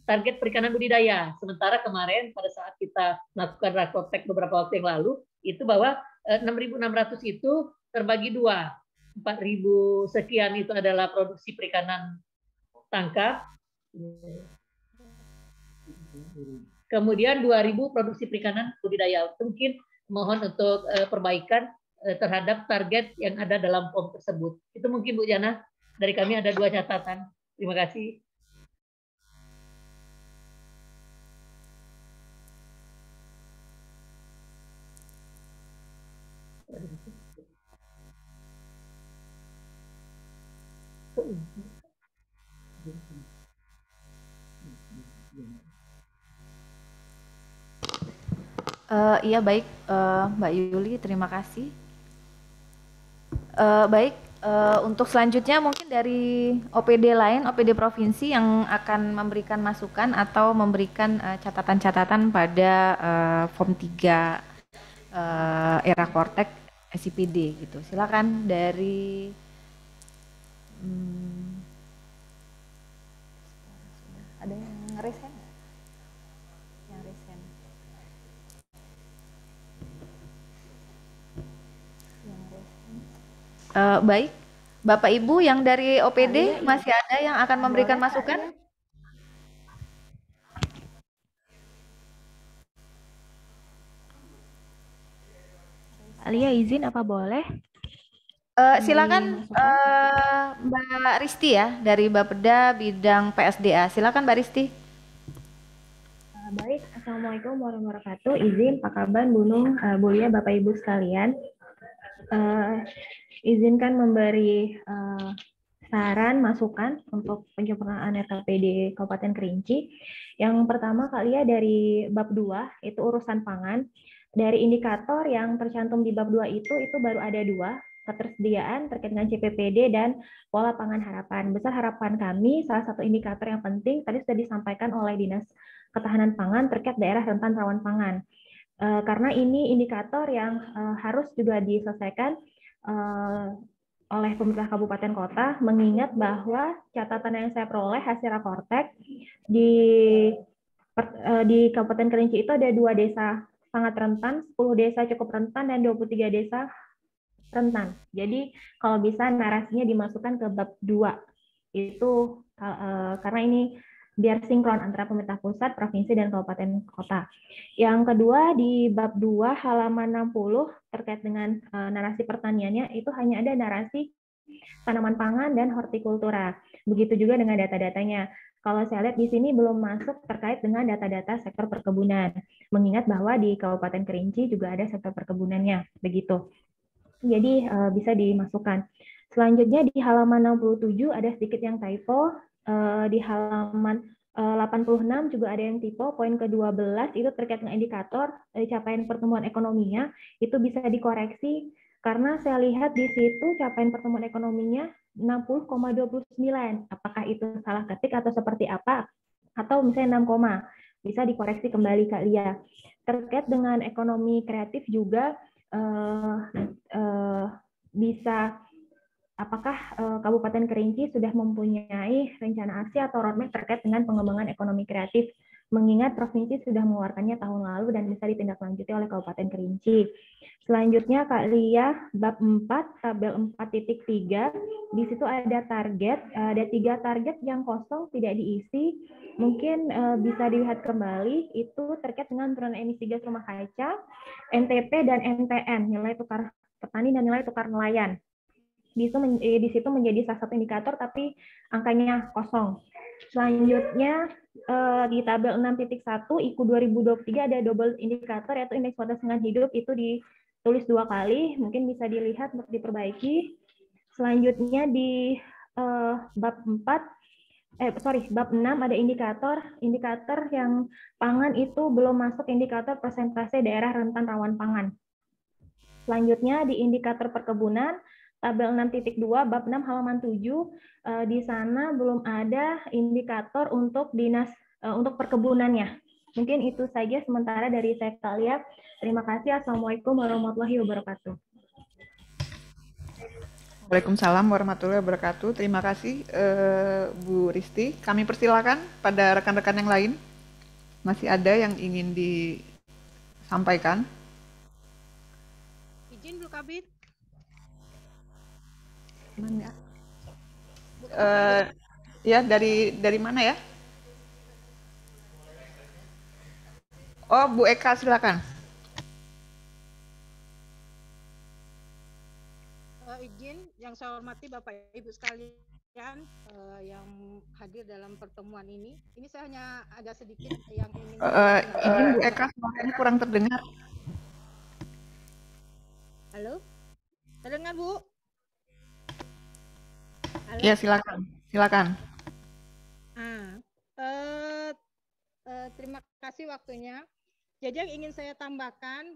target perikanan budidaya. Sementara kemarin pada saat kita melakukan rakotek beberapa waktu yang lalu, itu bahwa 6.600 itu terbagi dua. 4.000 sekian itu adalah produksi perikanan tangkap. Kemudian 2.000 produksi perikanan budidaya. Mungkin mohon untuk perbaikan terhadap target yang ada dalam form tersebut. Itu mungkin Bu Jana, dari kami ada 2 catatan. Terima kasih. Iya baik, Mbak Yuli, terima kasih. Baik, untuk selanjutnya mungkin dari OPD lain, OPD provinsi yang akan memberikan masukan atau memberikan catatan-catatan pada Form 3 era Kortek SIPD gitu. Silakan dari ada yang nge-resen nggak? Yang resen. Baik, Bapak Ibu yang dari OPD masih ada yang akan memberikan masukan? Alia izin apa boleh? Silakan Mbak Risti ya dari Bapeda bidang PSDA. Silakan Mbak Risti. Baik, Assalamualaikum warahmatullahi wabarakatuh. Izin Pak Kaban, Bunung, Bulia, Bapak Ibu sekalian. Izinkan memberi saran, masukan untuk penyempurnaan RKPD Kabupaten Kerinci. Yang pertama kali ya dari bab 2, itu urusan pangan. Dari indikator yang tercantum di bab 2 itu baru ada 2, ketersediaan terkait dengan CPPD dan pola pangan harapan. Besar harapan kami, salah satu indikator yang penting tadi sudah disampaikan oleh Dinas Ketahanan Pangan terkait daerah rentan rawan pangan. Karena ini indikator yang harus juga diselesaikan oleh pemerintah kabupaten kota, mengingat bahwa catatan yang saya peroleh hasil Rakortek di Kabupaten Kerinci itu ada 2 desa sangat rentan, 10 desa cukup rentan, dan 23 desa rentan. Jadi kalau bisa narasinya dimasukkan ke bab 2 itu karena ini biar sinkron antara pemerintah pusat, provinsi, dan kabupaten kota. Yang kedua di bab 2 halaman 60 terkait dengan narasi pertaniannya itu hanya ada narasi tanaman pangan dan hortikultura. Begitu juga dengan data-datanya. Kalau saya lihat di sini belum masuk terkait dengan data-data sektor perkebunan. Mengingat bahwa di Kabupaten Kerinci juga ada sektor perkebunannya, begitu. Jadi bisa dimasukkan. Selanjutnya di halaman 67 ada sedikit yang typo. Di halaman 86 juga ada yang typo. Poin ke-12 itu terkait dengan indikator capaian pertumbuhan ekonominya, itu bisa dikoreksi karena saya lihat di situ capaian pertumbuhan ekonominya 60,29. Apakah itu salah ketik atau seperti apa? Atau misalnya 6, bisa dikoreksi kembali Kak Lia. Terkait dengan ekonomi kreatif juga bisa, apakah Kabupaten Kerinci sudah mempunyai rencana aksi atau roadmap terkait dengan pengembangan ekonomi kreatif, mengingat provinsi sudah mengeluarkannya tahun lalu dan bisa ditindaklanjuti oleh Kabupaten Kerinci. Selanjutnya Kak Lia, bab 4, tabel 4.3, di situ ada target, ada 3 target yang kosong tidak diisi. Mungkin bisa dilihat kembali, itu terkait dengan penurunan emisi gas rumah kaca, NTP dan NTN, nilai tukar petani dan nilai tukar nelayan. Di situ menjadi salah satu indikator, tapi angkanya kosong. Selanjutnya di tabel 6.1 IKU 2023 ada double indikator, yaitu indeks kualitas lingkungan hidup, itu ditulis 2 kali, mungkin bisa dilihat untuk diperbaiki. Selanjutnya di bab 6 ada indikator yang pangan itu belum masuk indikator persentase daerah rentan rawan pangan. Selanjutnya di indikator perkebunan, tabel 6.2 bab 6 halaman 7, di sana belum ada indikator untuk untuk perkebunannya. Mungkin itu saja sementara dari saya Kak Lia. Terima kasih. Assalamualaikum warahmatullahi wabarakatuh. Waalaikumsalam warahmatullahi wabarakatuh. Terima kasih Bu Risti. Kami persilakan pada rekan-rekan yang lain. Masih ada yang ingin disampaikan? Izin Bu Kabit. Mana? Ya dari mana ya? Oh Bu Eka silakan. izin, yang saya hormati Bapak Ibu sekalian yang hadir dalam pertemuan ini. Ini saya hanya ada sedikit yang ingin izin Bu Eka, suaranya kurang terdengar. Halo? Terdengar, Bu? Halo? Ya, silakan. Silakan. Terima kasih waktunya. Jadi yang ingin saya tambahkan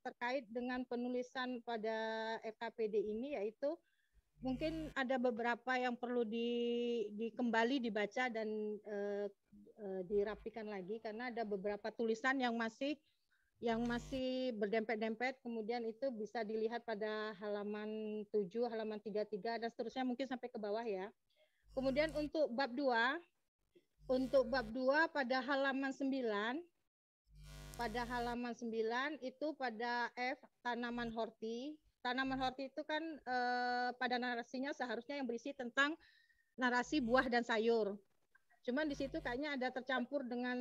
terkait dengan penulisan pada RKPD ini, yaitu mungkin ada beberapa yang perlu kembali dibaca dan dirapikan lagi, karena ada beberapa tulisan yang masih berdempet-dempet, kemudian itu bisa dilihat pada halaman 7, halaman 33, dan seterusnya mungkin sampai ke bawah ya. Kemudian untuk bab 2 pada halaman 9, itu pada F, tanaman horti. Tanaman horti itu kan pada narasinya seharusnya yang berisi tentang narasi buah dan sayur. Cuman di situ kayaknya ada tercampur dengan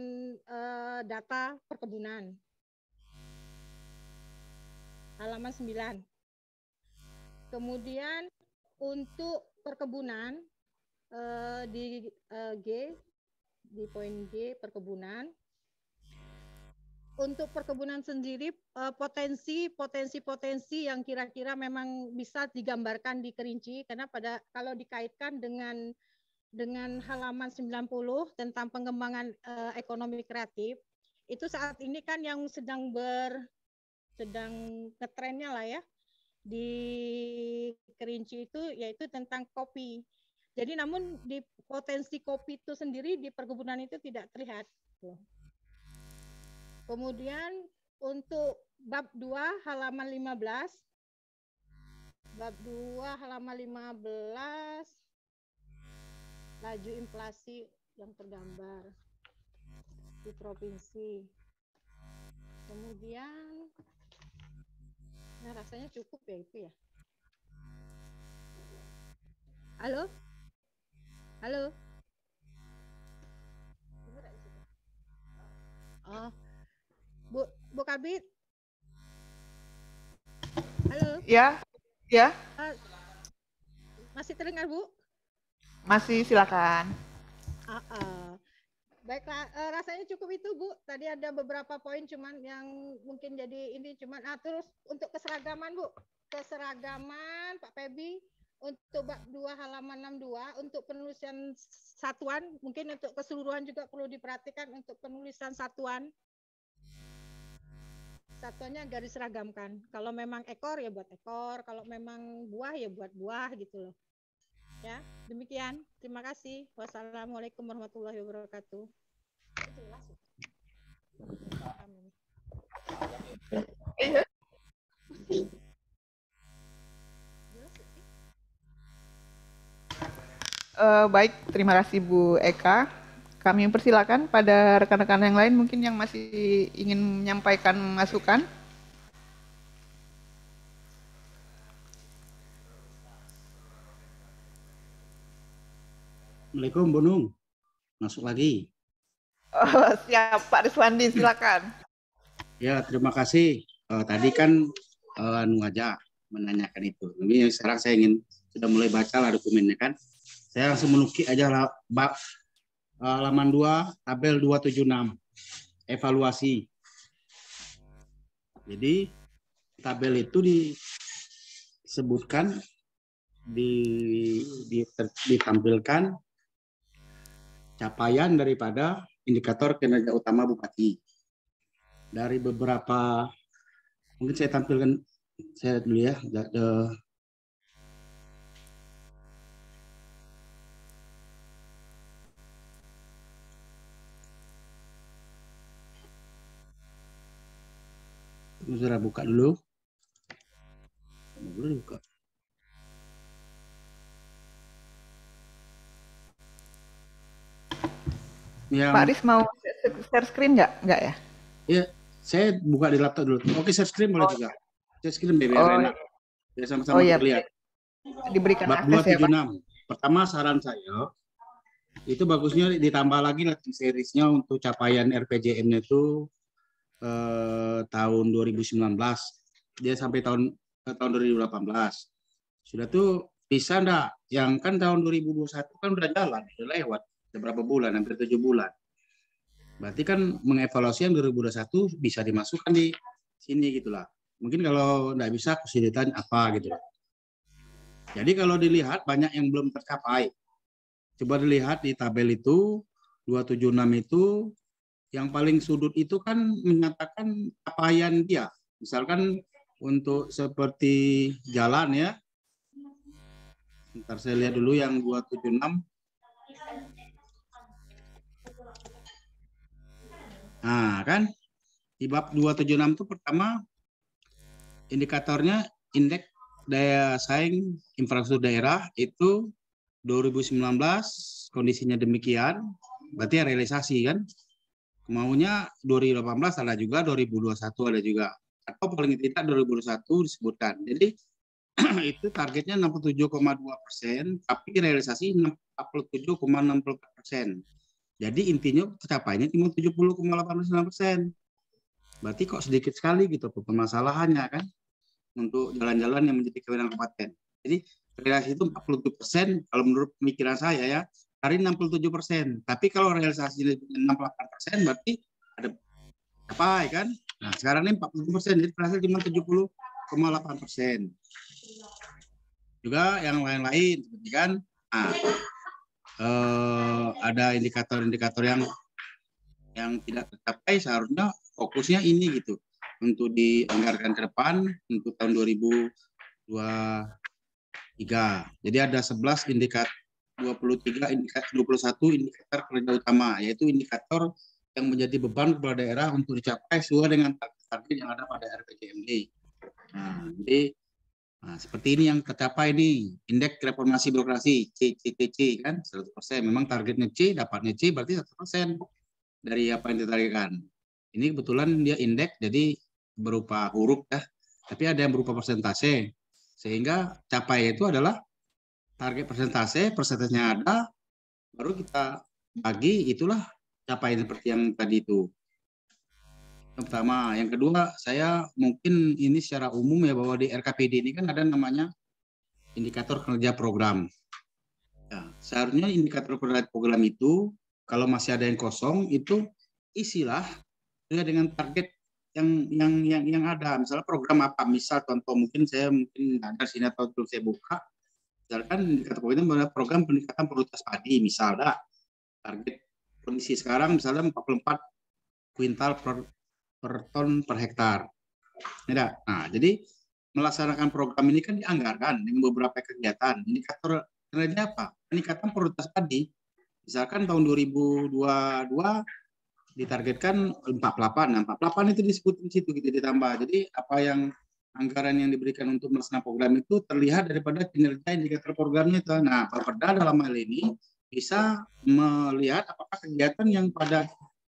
data perkebunan. Halaman 9. Kemudian untuk perkebunan di poin G, perkebunan. Untuk perkebunan sendiri, potensi yang kira-kira memang bisa digambarkan di Kerinci, karena kalau dikaitkan dengan halaman 90 tentang pengembangan ekonomi kreatif, itu saat ini kan yang sedang ngetrennya lah ya di Kerinci itu, yaitu tentang kopi. Jadi namun di potensi kopi itu sendiri di perkebunan itu tidak terlihat. Kemudian untuk bab 2 halaman 15. Bab 2 halaman 15, laju inflasi yang tergambar di provinsi. Kemudian rasanya cukup ya itu ya. Halo? Halo? Oh. Bu Kabit? Halo? Ya, ya. Masih terdengar, Bu? Masih, silakan. Baiklah, rasanya cukup itu, Bu. Tadi ada beberapa poin cuman yang mungkin jadi ini cuman terus untuk keseragaman, Bu. Keseragaman Pak Febi untuk bab 2 halaman 62 untuk penulisan satuan, mungkin untuk keseluruhan juga perlu diperhatikan untuk penulisan satuan. Satuannya garis seragamkan. Kalau memang ekor ya buat ekor, kalau memang buah ya buat buah gitu loh. Ya, demikian. Terima kasih. Wassalamualaikum warahmatullahi wabarakatuh. Baik, terima kasih Bu Eka. Kami persilakan pada rekan-rekan yang lain mungkin yang masih ingin menyampaikan masukan. Assalamualaikum, Bu Nung. Masuk lagi. Oh, siap, Pak Riswandi, silakan. Ya, terima kasih. Tadi kan anu aja menanyakan itu. Ini sekarang saya ingin sudah mulai baca lah dokumennya kan. Saya langsung menukik aja bab halaman 2, tabel 276, evaluasi. Jadi tabel itu disebutkan, ditampilkan capaian daripada indikator kinerja utama Bupati. Dari beberapa, mungkin saya tampilkan, saya dulu ya, sudah buka dulu. Boleh buka. Pak Aris mau share screen nggak ya? Iya, saya buka di laptop dulu. Oke, share screen boleh juga. Share screen biar enak. Biar sama-sama terlihat. Diberikan bab akses 276. ya, Pak. Pertama saran saya itu bagusnya ditambah lagi seriesnya untuk capaian RPJM itu tahun 2019. Dia sampai tahun 2018. sudah tuh bisa enggak? Yang kan tahun 2021 kan udah jalan, udah lewat beberapa bulan, hampir 7 bulan. Berarti kan mengevaluasi yang 2021 bisa dimasukkan di sini gitulah. Mungkin kalau enggak bisa kesulitan apa gitu. Jadi kalau dilihat banyak yang belum tercapai. Coba dilihat di tabel itu 276 itu yang paling sudut itu kan menyatakan capaian dia. Misalkan untuk seperti jalan ya. Ntar saya lihat dulu yang 276. Nah, kan di bab 276 itu pertama indikatornya indeks daya saing infrastruktur daerah itu 2019 kondisinya demikian, berarti realisasi kan. Maunya 2018 ada juga, 2021 ada juga. Atau paling tidak 2021 disebutkan. Jadi itu targetnya 67,2%, tapi realisasi 47,64%. Jadi intinya tercapainya cuma 70,89%. Berarti kok sedikit sekali gitu permasalahannya kan untuk jalan-jalan yang menjadi kewenangan kabupaten. Jadi realisasi itu 47%, kalau menurut pemikiran saya ya, dari 67%. Tapi kalau realisasi 68% berarti ada apa kan? Nah, sekarang ini 47%, jadi berhasil cuma 70,8%. Juga yang lain-lain seperti kan ada indikator-indikator yang tidak tercapai, seharusnya fokusnya ini gitu untuk dianggarkan ke depan untuk tahun 2023. Jadi ada 11 indikator, 21 indikator kerja utama, yaitu indikator yang menjadi beban kepada daerah untuk dicapai sesuai dengan target yang ada pada RPJMD. Nah, jadi seperti ini yang tercapai nih, indeks reformasi birokrasi CCTC kan 100%. Memang targetnya C, dapatnya C berarti 100% dari apa yang ditargetkan. Ini kebetulan dia indeks jadi berupa huruf ya, tapi ada yang berupa persentase. Sehingga capai itu adalah target persentasenya ada, baru kita bagi, itulah capaian seperti yang tadi itu. Yang pertama, yang kedua, saya mungkin ini secara umum ya, bahwa di RKPD ini kan ada namanya indikator kinerja program. Ya, seharusnya indikator kinerja program itu kalau masih ada yang kosong itu isilah dengan target yang ada. Misalnya program apa? Misal contoh mungkin ada sini atau terus saya buka. Misalkan indikator program adalah program peningkatan produktivitas padi, misalnya target kondisi sekarang misalnya 44 kuintal per ton per hektar. Tidak. Nah, jadi melaksanakan program ini kan dianggarkan dengan beberapa kegiatan. Indikator kinerja apa? Peningkatan produktivitas padi. Misalkan tahun 2022 ditargetkan 48. Nah, 48 itu disebut di situ gitu ditambah. Jadi apa yang anggaran yang diberikan untuk melaksanakan program itu terlihat daripada kinerja indikator programnya itu. Nah, Bapeda dalam hal ini bisa melihat apakah kegiatan yang pada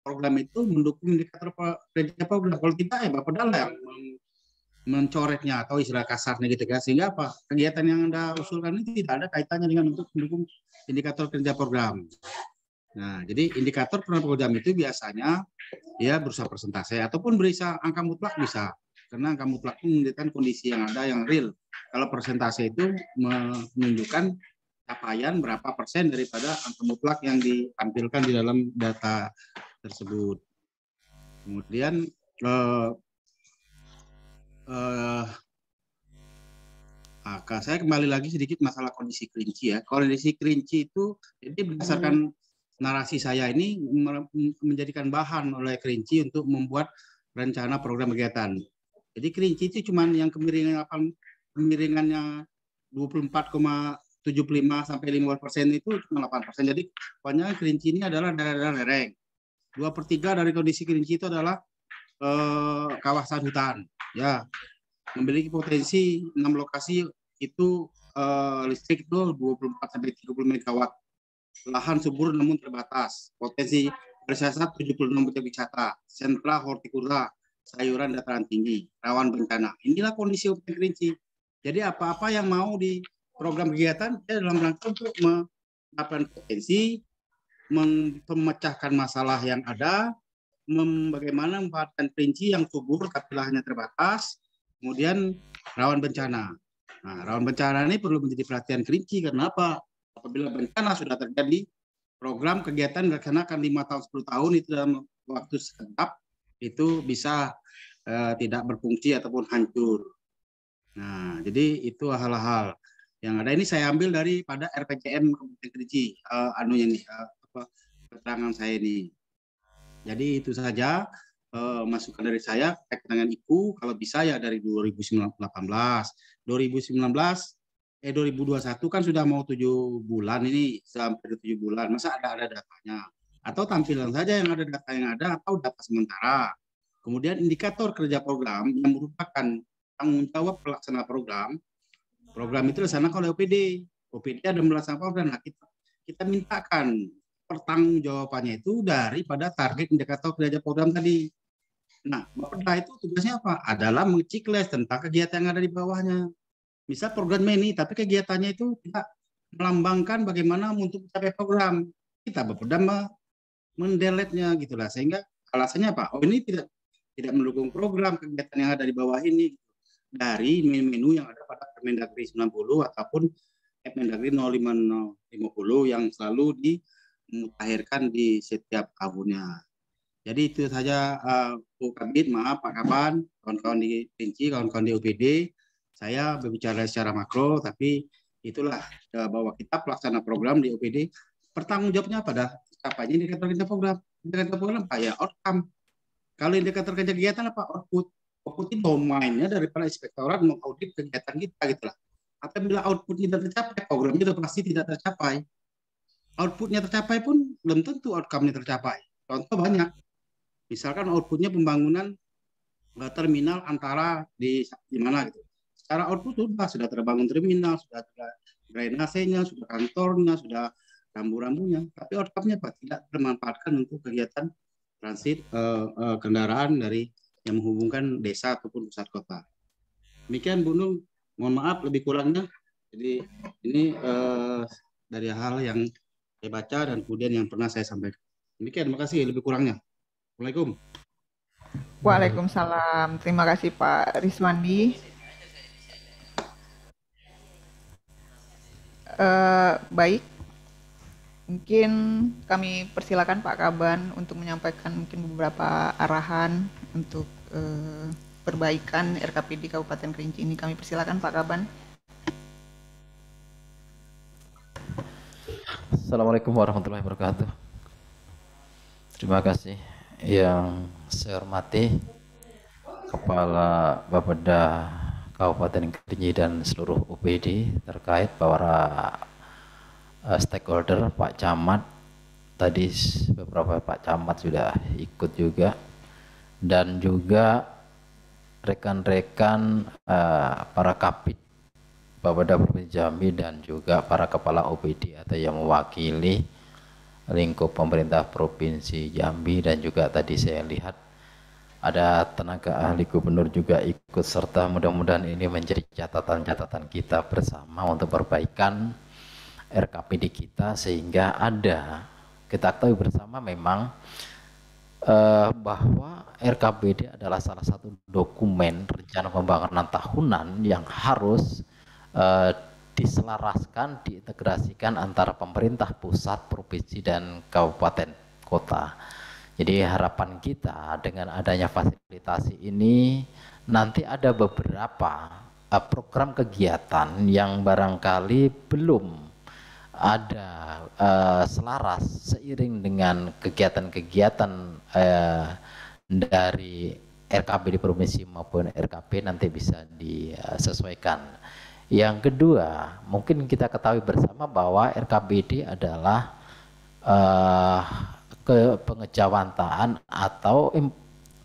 program itu mendukung indikator kerja program. Kalau tidak ya Bapeda lah yang mencoretnya atau istilah kasarnya gitu kan. Sehingga apa? Kegiatan yang Anda usulkan itu tidak ada kaitannya dengan untuk mendukung indikator kerja program. Nah, jadi indikator program itu biasanya ya berusaha persentase ataupun berusaha angka mutlak bisa. Karena angka mutlak itu menunjukkan kondisi yang ada yang real. Kalau persentase itu menunjukkan capaian berapa persen daripada angka mutlak yang ditampilkan di dalam data tersebut. Kemudian saya kembali lagi sedikit masalah kondisi kerinci ya. Kondisi kerinci itu jadi berdasarkan narasi saya ini menjadikan bahan oleh kerinci untuk membuat rencana program kegiatan. Jadi kerinci itu cuma yang kemiringannya 24,75 sampai 50% itu cuma 8%. Jadi pokoknya kerinci ini adalah daerah lereng. 2/3 dari kondisi kerinci itu adalah kawasan hutan. Ya, memiliki potensi 6 lokasi itu listrik itu 24 sampai 30 megawatt. Lahan subur namun terbatas. Potensi pariwisata 76 objek wisata, sentra hortikultura, sayuran dataran tinggi, rawan bencana. Inilah kondisi Kabupaten Kerinci. Jadi apa-apa yang mau di program kegiatan dalam rangka untuk mendapatkan potensi, memecahkan masalah yang ada, bagaimana memanfaatkan Kerinci yang subur tapi lahannya terbatas, kemudian rawan bencana. Nah, rawan bencana ini perlu menjadi perhatian Kerinci karena apa? Apabila bencana sudah terjadi, program kegiatan dilaksanakan 5 tahun 10 tahun itu dalam waktu sekejap itu bisa tidak berfungsi ataupun hancur. Nah, jadi itu hal-hal yang ada ini saya ambil daripada RPJM Kabupaten Kerinci, keterangan saya ini. Jadi itu saja masukan dari saya terkait dengan IPU, kalau bisa ya dari 2019. 2021 kan sudah mau 7 bulan ini, sampai 7 bulan, masa ada datanya? Atau tampilan saja yang ada data yang ada, atau data sementara. Kemudian indikator kerja program yang merupakan tanggung jawab pelaksana program itu dilaksanakan oleh OPD. OPD ada melaksanakan program. Nah, kita mintakan pertanggungjawabannya itu daripada target indikator kerja program tadi. Nah, Bapeda itu tugasnya apa? Adalah mengcikles tentang kegiatan yang ada di bawahnya. Misal program ini, tapi kegiatannya itu kita melambangkan bagaimana untuk mencapai program. Kita Bapeda mendeletnya gitulah, sehingga alasannya apa? Oh, ini tidak mendukung program kegiatan yang ada di bawah ini dari menu yang ada pada Permendagri 90 ataupun Permendagri 0550 yang selalu dimutakhirkan di setiap tahunnya. Jadi itu saja Bu Kabid, maaf Pak Kaban, kawan-kawan di Kerinci, kawan-kawan di OPD. Saya berbicara secara makro, tapi itulah bahwa kita pelaksana program di OPD pertanggung jawabnya pada capainya indikator kerja program. Indikator program apa ya? Outcome. Kalau indikator kerja kegiatan apa? Output. Output itu domainnya daripada inspektorat mengaudit kegiatan kita gitulah. Apabila output tidak tercapai, programnya itu pasti tidak tercapai. Outputnya tercapai pun belum tentu outcome-nya tercapai. Contoh banyak. Misalkan outputnya pembangunan terminal antara di mana gitu. Secara output sudah terbangun terminal, sudah ada drainasenya, sudah kantornya, sudah rambu-rambunya. Tapi outcome-nya Pak tidak termanfaatkan untuk kegiatan transit kendaraan dari yang menghubungkan desa ataupun pusat kota. Demikian Bu Nur, mohon maaf lebih kurangnya. Jadi ini dari hal yang saya baca dan kemudian yang pernah saya sampaikan. Demikian, terima kasih lebih kurangnya. Assalamualaikum. Waalaikumsalam. Terima kasih Pak Riswandi. Baik, mungkin kami persilakan Pak Kaban untuk menyampaikan mungkin beberapa arahan untuk perbaikan RKPD Kabupaten Kerinci ini. Kami persilakan Pak Kaban. Assalamualaikum warahmatullahi wabarakatuh. Terima kasih yang saya hormati Kepala Bapeda Kabupaten Kerinci dan seluruh UPD terkait para stakeholder, Pak Camat, tadi beberapa Pak Camat sudah ikut juga, dan juga rekan-rekan para Kabid Bapeda Provinsi Jambi dan juga para kepala OPD atau yang mewakili lingkup pemerintah Provinsi Jambi, dan juga tadi saya lihat ada tenaga ahli gubernur juga ikut serta. Mudah-mudahan ini menjadi catatan-catatan kita bersama untuk perbaikan RKPD kita, sehingga kita ketahui bersama memang bahwa RKPD adalah salah satu dokumen rencana pembangunan tahunan yang harus diselaraskan, diintegrasikan antara pemerintah pusat, provinsi, dan kabupaten kota. Jadi harapan kita dengan adanya fasilitasi ini, nanti ada beberapa program kegiatan yang barangkali belum ada selaras seiring dengan kegiatan-kegiatan dari RKP di provinsi maupun RKP, nanti bisa disesuaikan. Yang kedua, mungkin kita ketahui bersama bahwa RKPD adalah pengejawantahan atau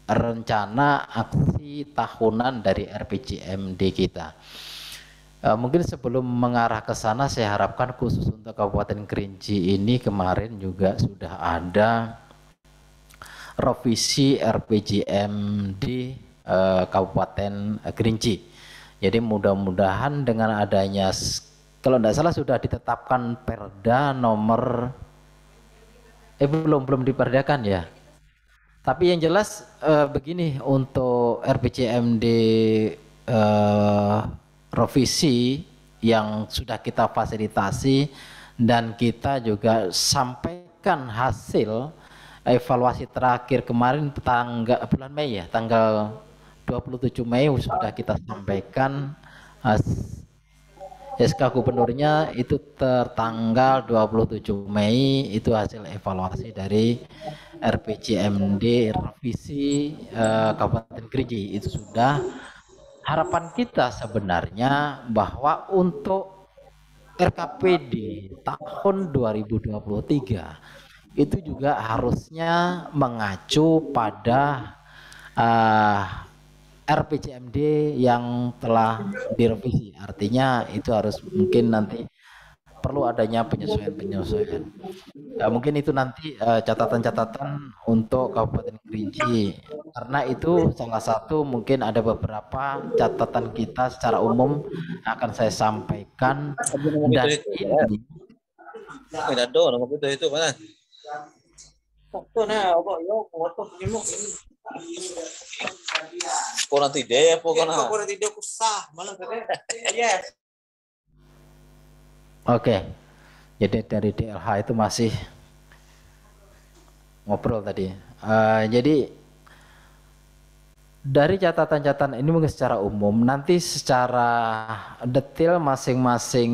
rencana aksi tahunan dari RPJMD kita. Mungkin sebelum mengarah ke sana, saya harapkan khusus untuk Kabupaten Kerinci ini kemarin juga sudah ada revisi RPJMD Kabupaten Kerinci. Jadi mudah-mudahan dengan adanya, kalau tidak salah sudah ditetapkan Perda nomor belum diperdakan ya. Tapi yang jelas begini, untuk RPJMD revisi yang sudah kita fasilitasi dan kita juga sampaikan hasil evaluasi terakhir kemarin bulan Mei ya, tanggal 27 Mei sudah kita sampaikan SK Gubernurnya itu tertanggal 27 Mei itu hasil evaluasi dari RPJMD revisi Kabupaten Kerinci itu sudah. Harapan kita sebenarnya bahwa untuk RKPD tahun 2023 itu juga harusnya mengacu pada RPJMD yang telah direvisi. Artinya itu harus mungkin nanti perlu adanya penyesuaian-penyesuaian. Mungkin itu nanti catatan-catatan untuk Kabupaten Kerinci. Karena itu salah satu mungkin ada beberapa catatan kita secara umum akan saya sampaikan dan ini Oke, jadi dari DLH itu masih ngobrol tadi. Jadi dari catatan-catatan ini mungkin secara umum, nanti secara detail masing-masing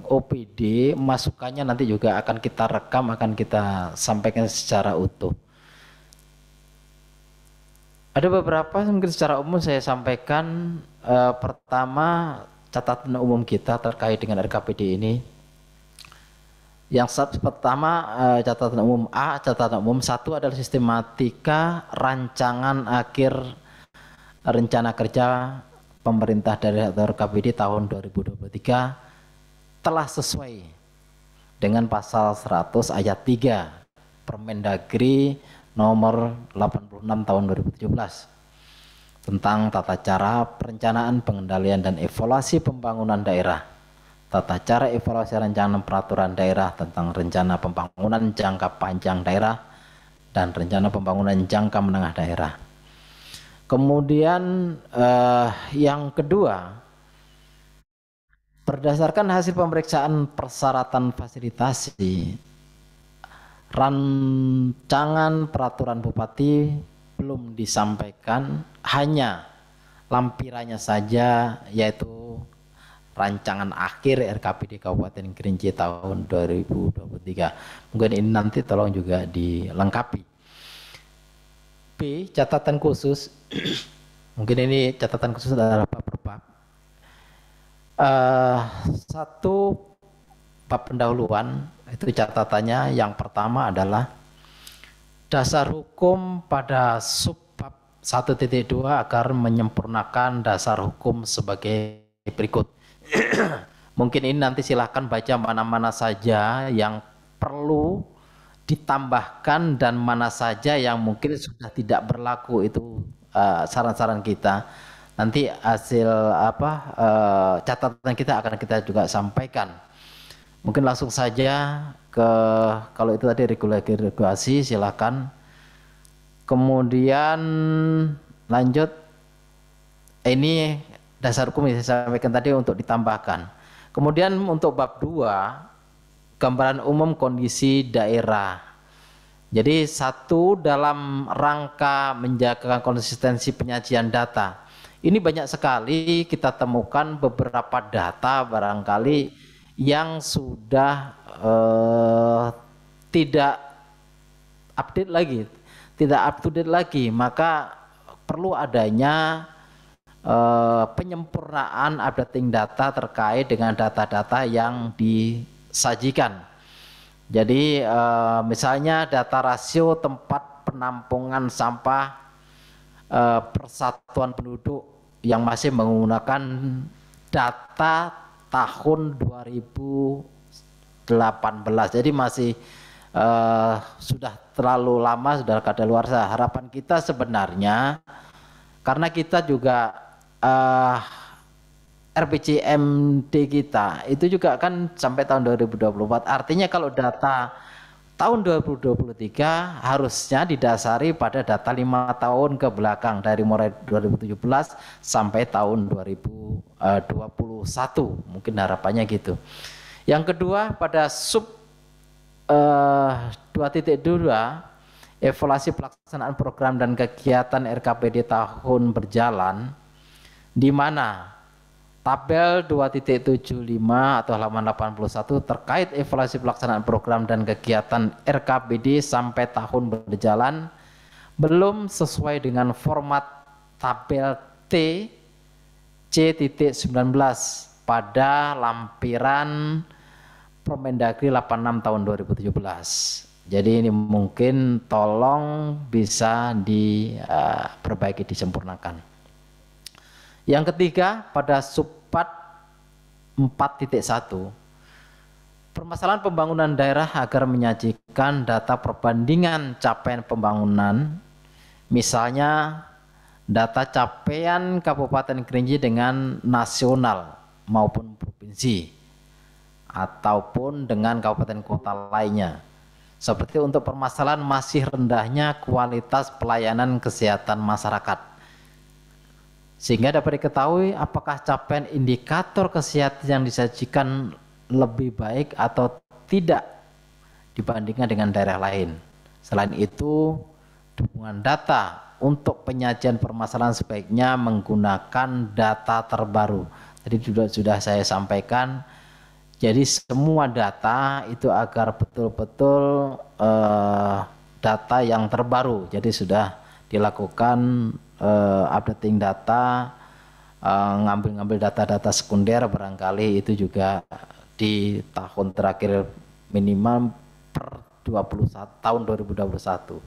OPD masukannya nanti juga akan kita rekam, akan kita sampaikan secara utuh. Ada beberapa mungkin secara umum saya sampaikan. Pertama, catatan umum kita terkait dengan RKPD ini. Yang pertama catatan umum A, catatan umum 1 adalah sistematika rancangan akhir rencana kerja pemerintah daerah atau RKPD tahun 2023 telah sesuai dengan pasal 100 ayat 3 Permendagri nomor 86 tahun 2017 tentang tata cara perencanaan, pengendalian dan evaluasi pembangunan daerah. Tata cara evaluasi rancangan peraturan daerah tentang rencana pembangunan jangka panjang daerah dan rencana pembangunan jangka menengah daerah. Kemudian yang kedua, berdasarkan hasil pemeriksaan persyaratan fasilitasi, rancangan peraturan bupati belum disampaikan, hanya lampirannya saja, yaitu rancangan akhir RKPD Kabupaten Kerinci tahun 2023. Mungkin ini nanti tolong juga dilengkapi. B, catatan khusus. Mungkin ini catatan khusus adalah bab per bab. 1 bab pendahuluan, itu catatannya yang pertama adalah dasar hukum pada subbab 1.2 agar menyempurnakan dasar hukum sebagai berikut. Mungkin ini nanti silahkan baca mana-mana saja yang perlu ditambahkan dan mana saja yang mungkin sudah tidak berlaku. Itu saran-saran kita. Nanti hasil catatan kita akan kita juga sampaikan. Mungkin langsung saja ke kalau itu tadi regulasi silakan. Kemudian lanjut ini dasar hukum yang saya sampaikan tadi untuk ditambahkan. Kemudian untuk bab 2, gambaran umum kondisi daerah. Jadi 1 dalam rangka menjaga konsistensi penyajian data. Ini banyak sekali kita temukan beberapa data barangkali yang sudah tidak update lagi, tidak up to date lagi, maka perlu adanya penyempurnaan updating data terkait dengan data-data yang disajikan. Jadi misalnya data rasio tempat penampungan sampah persatuan penduduk yang masih menggunakan data tahun 2018. Jadi masih sudah terlalu lama, sudah kadaluarsa. Harapan kita sebenarnya karena kita juga RPJMD kita itu juga kan sampai tahun 2024. Artinya kalau data tahun 2023 harusnya didasari pada data 5 tahun ke belakang dari mulai 2017 sampai tahun 2021, mungkin harapannya gitu. Yang kedua, pada sub 2.2 evaluasi pelaksanaan program dan kegiatan RKPD tahun berjalan, di mana tabel 2.75 atau halaman 81 terkait evaluasi pelaksanaan program dan kegiatan RKPD sampai tahun berjalan belum sesuai dengan format tabel T C.19 pada lampiran Permendagri 86 tahun 2017. Jadi ini mungkin tolong bisa diperbaiki, disempurnakan. Yang ketiga, pada subpart 4.1, permasalahan pembangunan daerah agar menyajikan data perbandingan capaian pembangunan, misalnya data capaian Kabupaten Kerinci dengan nasional maupun provinsi, ataupun dengan kabupaten kota lainnya. Seperti untuk permasalahan masih rendahnya kualitas pelayanan kesehatan masyarakat, sehingga dapat diketahui apakah capaian indikator kesehatan yang disajikan lebih baik atau tidak dibandingkan dengan daerah lain. Selain itu, dukungan data untuk penyajian permasalahan sebaiknya menggunakan data terbaru. Tadi sudah saya sampaikan, jadi semua data itu agar betul-betul data yang terbaru. Jadi sudah dilakukan updating data, ngambil data-data sekunder, barangkali itu juga di tahun terakhir minimal per tahun 2021.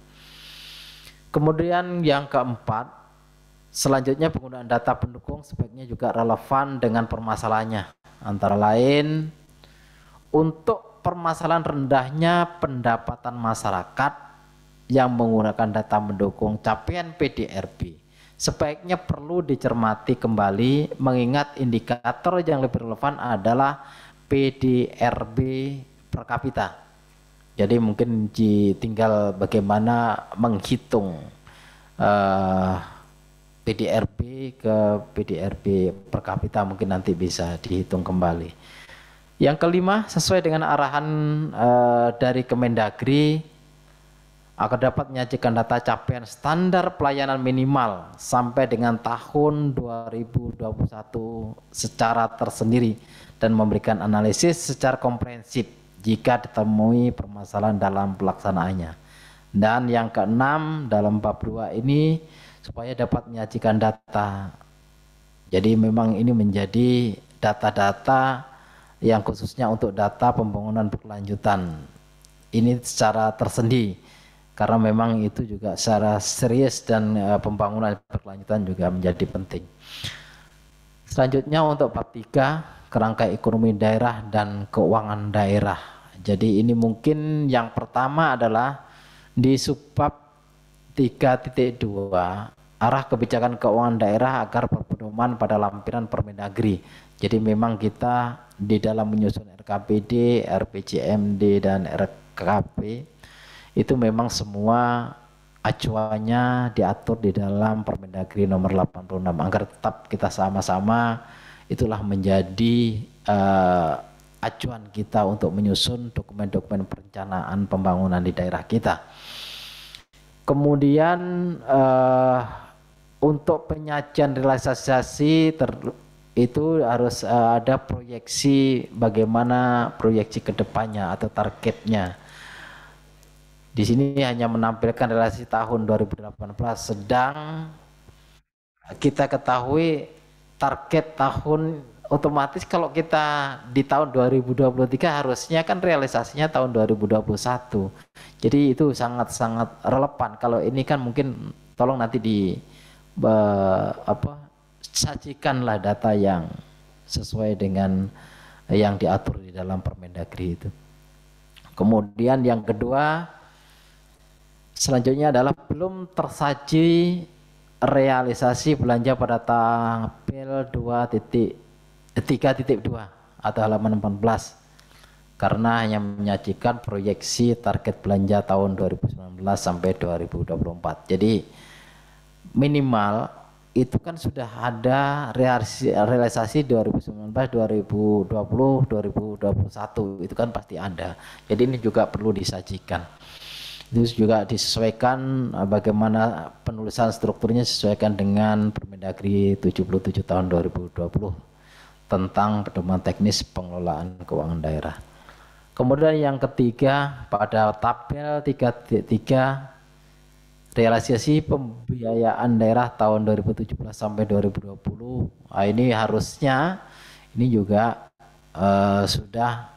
Kemudian yang keempat, selanjutnya penggunaan data pendukung sebaiknya juga relevan dengan permasalahannya. Antara lain, untuk permasalahan rendahnya pendapatan masyarakat yang menggunakan data mendukung capaian PDRB, sebaiknya perlu dicermati kembali, mengingat indikator yang lebih relevan adalah PDRB per kapita. Jadi mungkin tinggal bagaimana menghitung PDRB ke PDRB per kapita, mungkin nanti bisa dihitung kembali. Yang kelima, sesuai dengan arahan dari Kemendagri, agar dapat menyajikan data capaian standar pelayanan minimal sampai dengan tahun 2021 secara tersendiri dan memberikan analisis secara komprehensif jika ditemui permasalahan dalam pelaksanaannya. Dan yang keenam, dalam bab 2 ini supaya dapat menyajikan data. Jadi memang ini menjadi data-data yang khususnya untuk data pembangunan berkelanjutan. Ini secara tersendiri. Karena memang itu juga secara serius dan pembangunan berkelanjutan juga menjadi penting. Selanjutnya untuk bab 3, kerangka ekonomi daerah dan keuangan daerah. Jadi ini mungkin yang pertama adalah di subbab 3.2, arah kebijakan keuangan daerah agar berpedoman pada lampiran Permendagri. Jadi memang kita di dalam menyusun RKPD, RPJMD dan RKP itu memang semua acuannya diatur di dalam Permendagri nomor 86 agar tetap kita sama-sama, itulah menjadi acuan kita untuk menyusun dokumen-dokumen perencanaan pembangunan di daerah kita. Kemudian untuk penyajian realisasi itu harus ada proyeksi, bagaimana proyeksi kedepannya atau targetnya. Di sini hanya menampilkan relasi tahun 2018, sedang kita ketahui target tahun otomatis kalau kita di tahun 2023 harusnya kan realisasinya tahun 2021. Jadi itu sangat-sangat relevan. Kalau ini kan mungkin tolong nanti sajikanlah data yang sesuai dengan yang diatur di dalam Permendagri itu. Kemudian yang kedua, selanjutnya adalah belum tersaji realisasi belanja pada tabel 3.2 atau halaman 14. karena hanya menyajikan proyeksi target belanja tahun 2019 sampai 2024. Jadi minimal itu kan sudah ada realisasi 2019, 2020, 2021 itu kan pasti ada. Jadi ini juga perlu disajikan. Itu juga disesuaikan bagaimana penulisan strukturnya sesuaikan dengan Permendagri 77 tahun 2020 tentang pedoman teknis pengelolaan keuangan daerah. Kemudian yang ketiga, pada tabel 3.3 realisasi pembiayaan daerah tahun 2017 sampai 2020. Nah, ini harusnya ini juga sudah,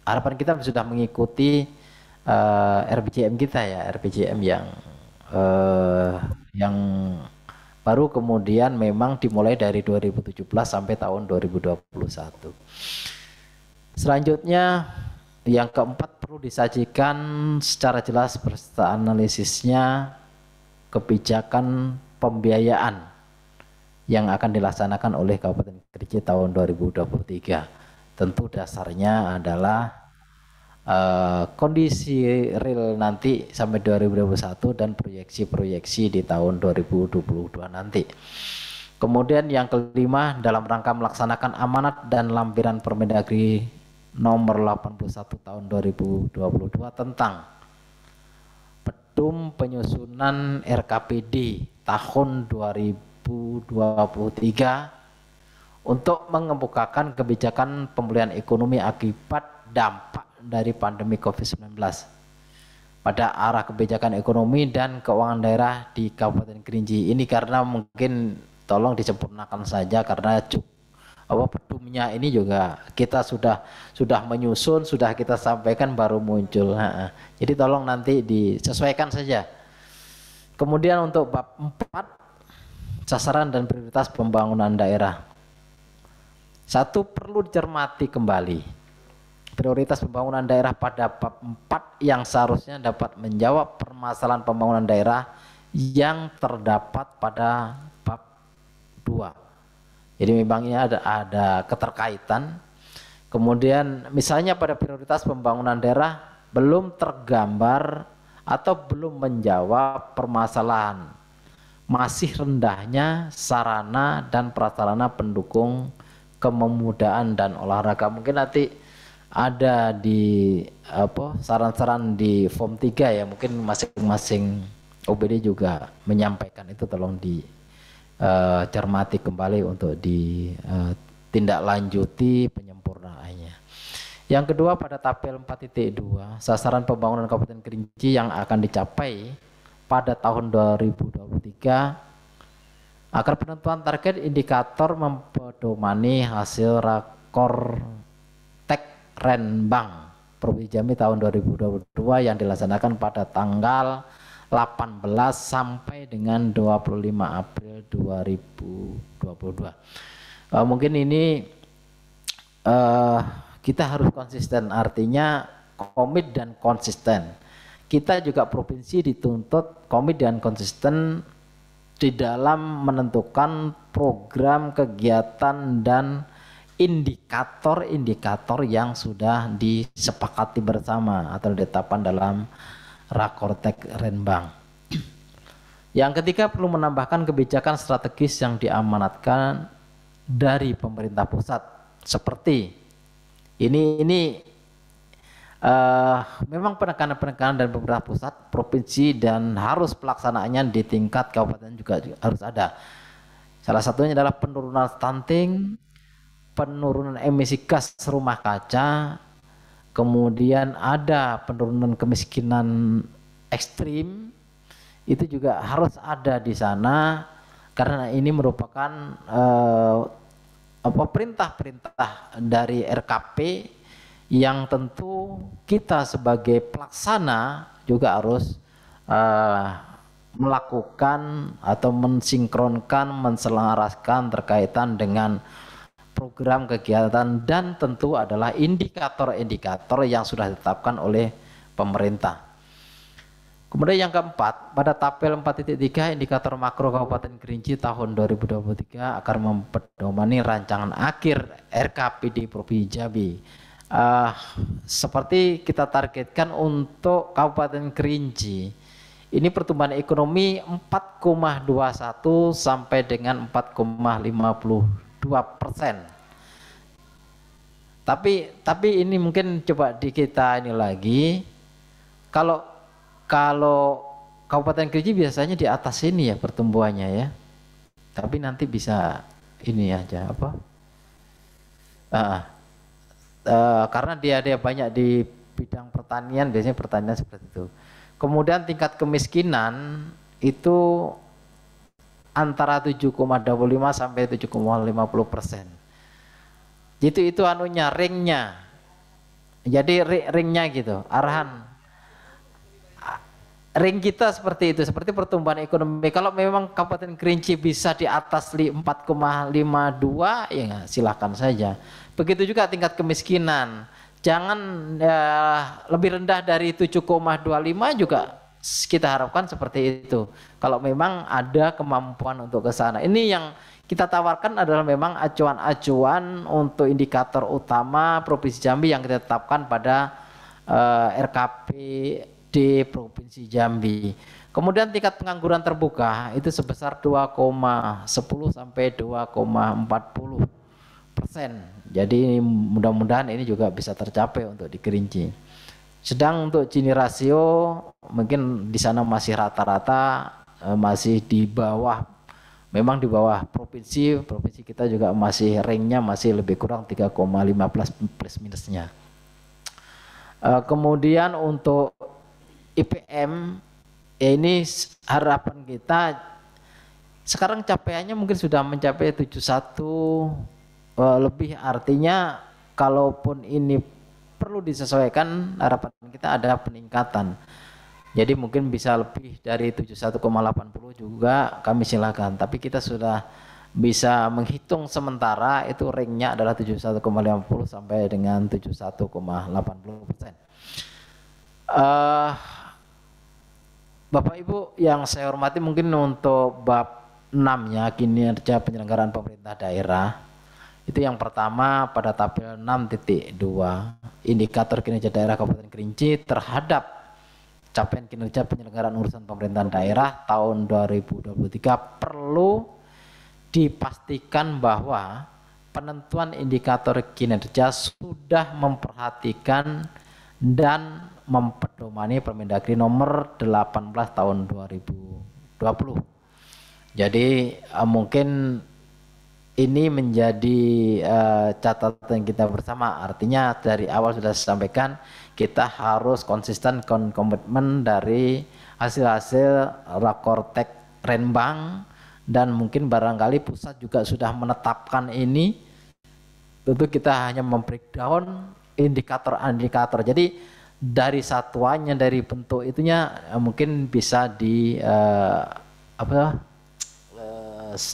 harapan kita sudah mengikuti RPJM kita ya, RPJM yang baru kemudian memang dimulai dari 2017 sampai tahun 2021. Selanjutnya yang keempat, perlu disajikan secara jelas beserta analisisnya kebijakan pembiayaan yang akan dilaksanakan oleh Kabupaten Kerinci tahun 2023. Tentu dasarnya adalah kondisi real nanti sampai 2021 dan proyeksi-proyeksi di tahun 2022 nanti. Kemudian yang kelima, dalam rangka melaksanakan amanat dan lampiran Permendagri nomor 81 tahun 2022 tentang pedum penyusunan RKPD tahun 2023 untuk mengemukakan kebijakan pemulihan ekonomi akibat dampak dari pandemi COVID-19 pada arah kebijakan ekonomi dan keuangan daerah di Kabupaten Kerinci. Ini karena mungkin tolong disempurnakan saja karena pedumnya ini juga kita sudah menyusun, sudah kita sampaikan baru muncul. Jadi tolong nanti disesuaikan saja. Kemudian untuk bab 4, sasaran dan prioritas pembangunan daerah. Satu, perlu dicermati kembali prioritas pembangunan daerah pada bab 4 yang seharusnya dapat menjawab permasalahan pembangunan daerah yang terdapat pada bab 2. Jadi memang ini ada keterkaitan. Kemudian misalnya pada prioritas pembangunan daerah belum tergambar atau belum menjawab permasalahan masih rendahnya sarana dan prasarana pendukung kememudaan dan olahraga. Mungkin nanti ada di saran-saran di form 3 ya, mungkin masing-masing OBD juga menyampaikan itu, tolong cermati kembali untuk ditindaklanjuti penyempurnaannya. Yang kedua, pada tabel 4.2 sasaran pembangunan Kabupaten Kerinci yang akan dicapai pada tahun 2023 agar penentuan target indikator mempedomani hasil rakor tek Renbang Provinsi Jambi tahun 2022 yang dilaksanakan pada tanggal 18 sampai dengan 25 April 2022. Mungkin ini kita harus konsisten, artinya komit dan konsisten. Kita juga provinsi dituntut komit dan konsisten di dalam menentukan program kegiatan dan indikator-indikator yang sudah disepakati bersama atau ditetapkan dalam Rakortek Renbang. Yang ketiga, perlu menambahkan kebijakan strategis yang diamanatkan dari pemerintah pusat seperti ini memang penekanan dan pemerintah pusat, provinsi, dan harus pelaksanaannya di tingkat kabupaten juga harus ada. Salah satunya adalah penurunan stunting, penurunan emisi gas rumah kaca, kemudian ada penurunan kemiskinan ekstrim, itu juga harus ada di sana karena ini merupakan perintah-perintah dari RKP yang tentu kita sebagai pelaksana juga harus melakukan atau mensinkronkan, menselaraskan terkaitan dengan program kegiatan dan tentu adalah indikator-indikator yang sudah ditetapkan oleh pemerintah. Kemudian yang keempat, pada tabel 4.3 indikator makro Kabupaten Kerinci tahun 2023 akan mempedomani rancangan akhir RKPD Provinsi Jambi seperti kita targetkan untuk Kabupaten Kerinci, ini pertumbuhan ekonomi 4,21 sampai dengan 4,52%. Tapi ini mungkin coba di kita ini lagi, kalau Kabupaten Kerinci biasanya di atas ini ya pertumbuhannya ya. Tapi nanti bisa ini aja apa? Karena dia banyak di bidang pertanian, biasanya pertanian seperti itu. Kemudian tingkat kemiskinan itu antara 7,25 sampai 7,50%. Itu anunya ringnya. Jadi ringnya gitu, arahan. Ring kita seperti itu, seperti pertumbuhan ekonomi. Kalau memang Kabupaten Kerinci bisa di atas 4,52 ya silakan saja. Begitu juga tingkat kemiskinan. Jangan lebih rendah dari 7,25 juga kita harapkan seperti itu. Kalau memang ada kemampuan untuk ke sana. Ini yang kita tawarkan adalah memang acuan-acuan untuk indikator utama Provinsi Jambi yang kita tetapkan pada RKPD Provinsi Jambi. Kemudian tingkat pengangguran terbuka itu sebesar 2,10 sampai 2,40%. Jadi mudah-mudahan ini juga bisa tercapai untuk di Kerinci. Sedang untuk Gini rasio mungkin di sana masih rata-rata masih di bawah, memang di bawah provinsi kita juga masih ringnya masih lebih kurang 3,15 plus minusnya. Kemudian untuk IPM ya ini harapan kita sekarang capaiannya mungkin sudah mencapai 71 lebih, artinya kalaupun ini perlu disesuaikan harapan kita ada peningkatan. Jadi mungkin bisa lebih dari 71,80 juga kami silakan. Tapi kita sudah bisa menghitung sementara itu ringnya adalah 71,50 sampai dengan 71,80%. Bapak Ibu yang saya hormati, mungkin untuk bab 6-nya kinerja penyelenggaraan pemerintah daerah. Itu yang pertama pada tabel 6.2 indikator kinerja daerah Kabupaten Kerinci terhadap capaian kinerja penyelenggaraan urusan pemerintahan daerah tahun 2023 perlu dipastikan bahwa penentuan indikator kinerja sudah memperhatikan dan mempedomani Permendagri nomor 18 tahun 2020. Jadi mungkin ini menjadi catatan kita bersama, artinya dari awal sudah saya sampaikan kita harus konsisten komitmen dari hasil-hasil Rakortek Renbang, dan mungkin barangkali pusat juga sudah menetapkan ini. Tentu kita hanya membreakdown indikator-indikator, jadi dari satuannya, dari bentuk itunya mungkin bisa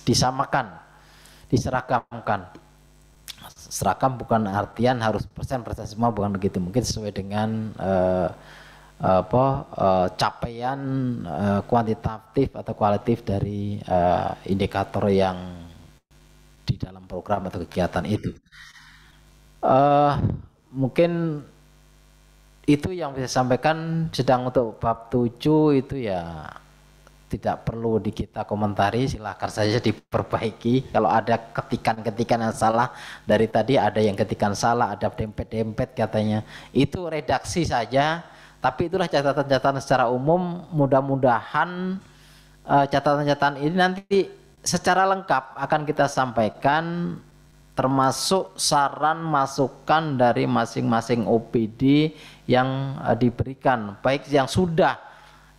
disamakan, diseragamkan. Seragam bukan artian harus persen semua, bukan begitu. Mungkin sesuai dengan capaian kuantitatif atau kualitatif dari indikator yang di dalam program atau kegiatan itu. Mungkin itu yang bisa saya sampaikan. Sedang untuk bab 7 itu ya tidak perlu kita komentari, silahkan saja diperbaiki. Kalau ada ketikan-ketikan yang salah, dari tadi ada yang ketikan salah, ada dempet-dempet katanya, itu redaksi saja. Tapi itulah catatan-catatan secara umum. Mudah-mudahan catatan-catatan ini nanti secara lengkap akan kita sampaikan, termasuk saran masukan dari masing-masing OPD yang diberikan, baik yang sudah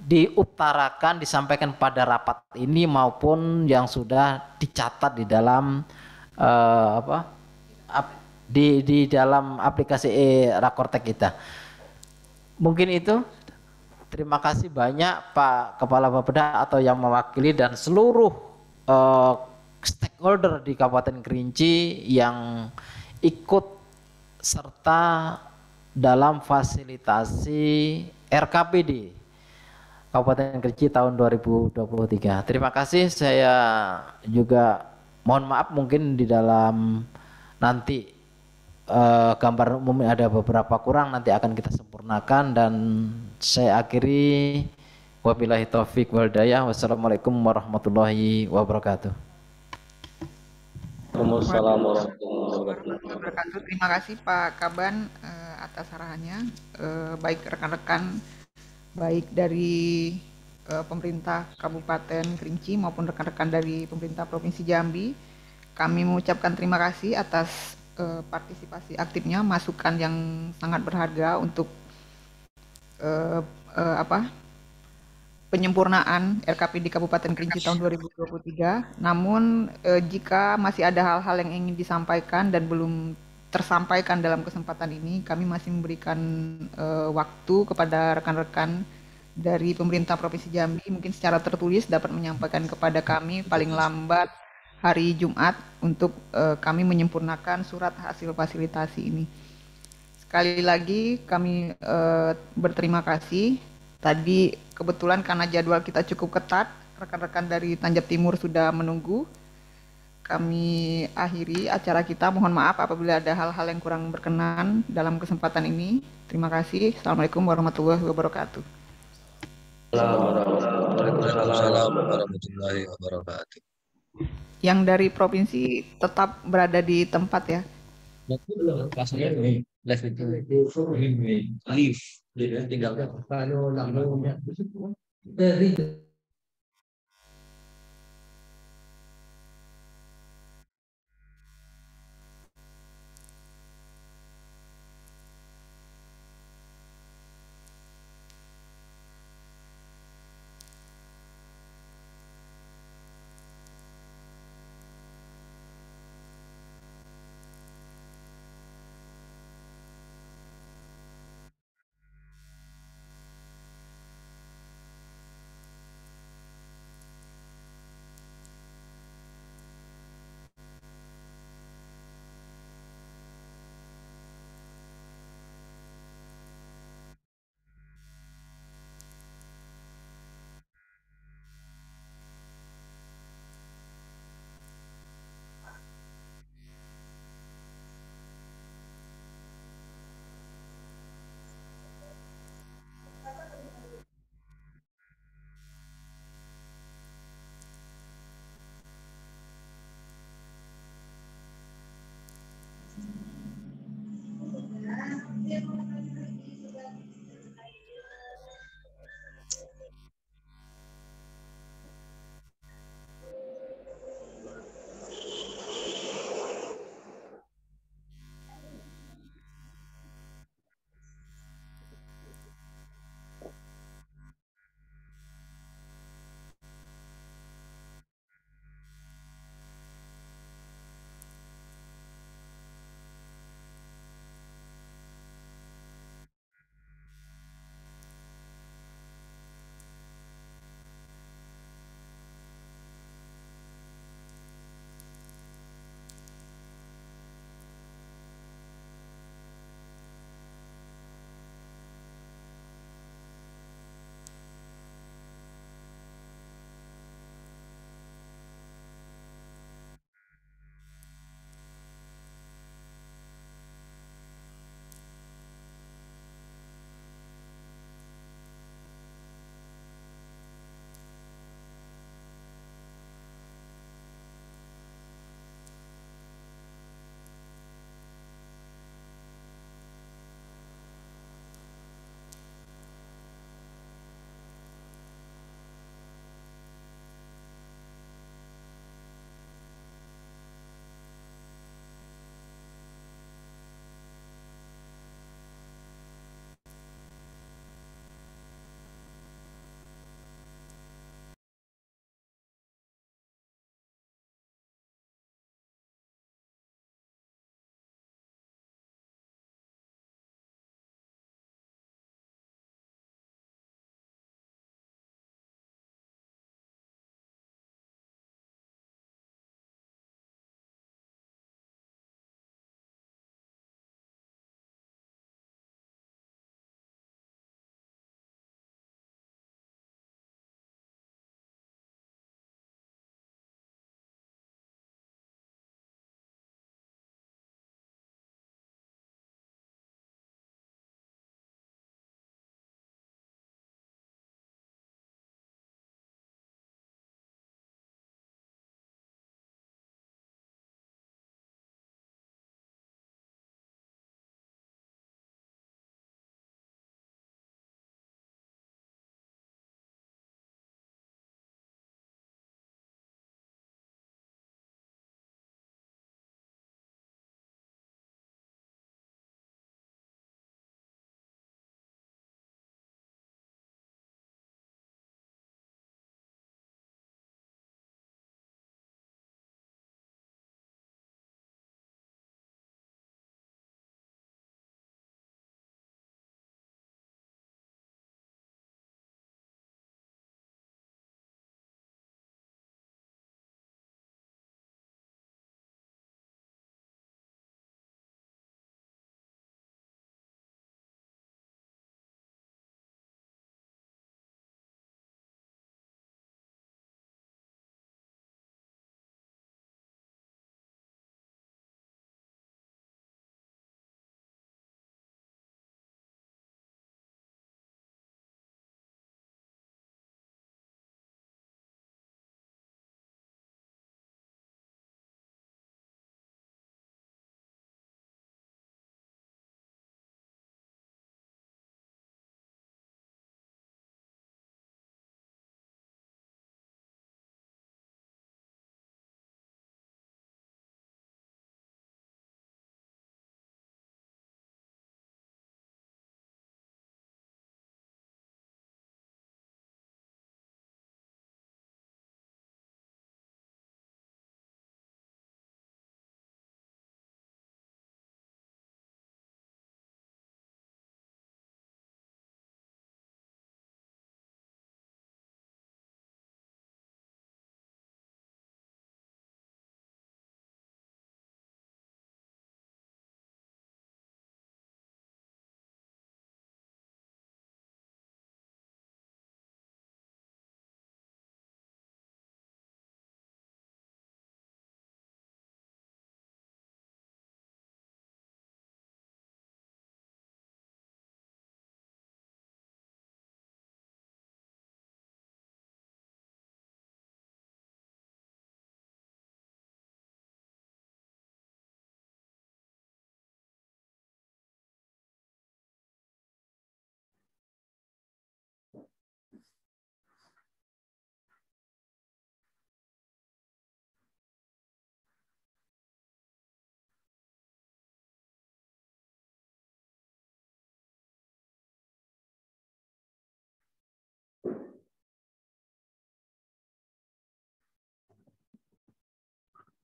diutarakan, disampaikan pada rapat ini maupun yang sudah dicatat di dalam di dalam aplikasi Rakortek kita. Mungkin itu. Terima kasih banyak Pak Kepala Bapeda atau yang mewakili dan seluruh stakeholder di Kabupaten Kerinci yang ikut serta dalam fasilitasi RKPD Kabupaten Kerinci tahun 2023. Terima kasih. Saya juga mohon maaf mungkin di dalam nanti gambar umum ada beberapa kurang, nanti akan kita sempurnakan. Dan saya akhiri, wabillahi taufik wal hidayah. Wassalamualaikum warahmatullahi wabarakatuh. Waalaikumsalam warahmatullahi wabarakatuh. Terima kasih Pak Kaban atas arahannya. Baik rekan-rekan, baik dari pemerintah Kabupaten Kerinci maupun rekan-rekan dari pemerintah Provinsi Jambi, kami mengucapkan terima kasih atas partisipasi aktifnya, masukan yang sangat berharga untuk penyempurnaan RKPD Kabupaten Kerinci tahun 2023. Namun jika masih ada hal-hal yang ingin disampaikan dan belum tersampaikan dalam kesempatan ini, kami masih memberikan waktu kepada rekan-rekan dari pemerintah Provinsi Jambi mungkin secara tertulis dapat menyampaikan kepada kami paling lambat hari Jumat untuk kami menyempurnakan surat hasil fasilitasi ini. Sekali lagi kami berterima kasih. Tadi kebetulan karena jadwal kita cukup ketat, rekan-rekan dari Tanjab Timur sudah menunggu. Kami akhiri acara kita. Mohon maaf apabila ada hal-hal yang kurang berkenan dalam kesempatan ini. Terima kasih. Assalamualaikum warahmatullahi wabarakatuh. Waalaikumsalam warahmatullahi wabarakatuh. Yang dari provinsi tetap berada di tempat ya.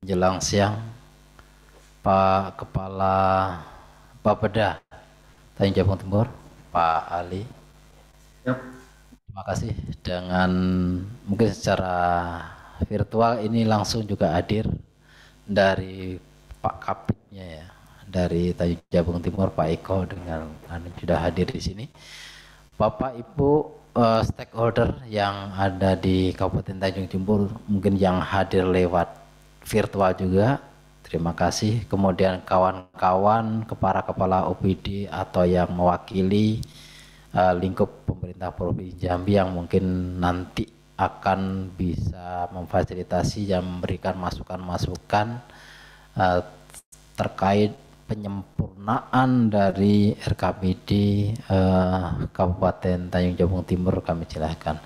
jelang siang, Pak Kepala Bapeda Tanjung Jabung Timur, Pak Ali. Yep. Terima kasih. Dengan mungkin secara virtual ini langsung juga hadir dari Pak Kapitnya ya, dari Tanjung Jabung Timur, Pak Eko dengan sudah hadir di sini. Bapak Ibu stakeholder yang ada di Kabupaten Tanjung Jambung mungkin yang hadir lewat virtual juga, terima kasih. Kemudian kawan-kawan para kepala OPD atau yang mewakili lingkup pemerintah Provinsi Jambi yang mungkin nanti akan bisa memfasilitasi dan memberikan masukan-masukan terkait penyempurnaan dari RKPD Kabupaten Tanjung Jabung Timur, kami silakan.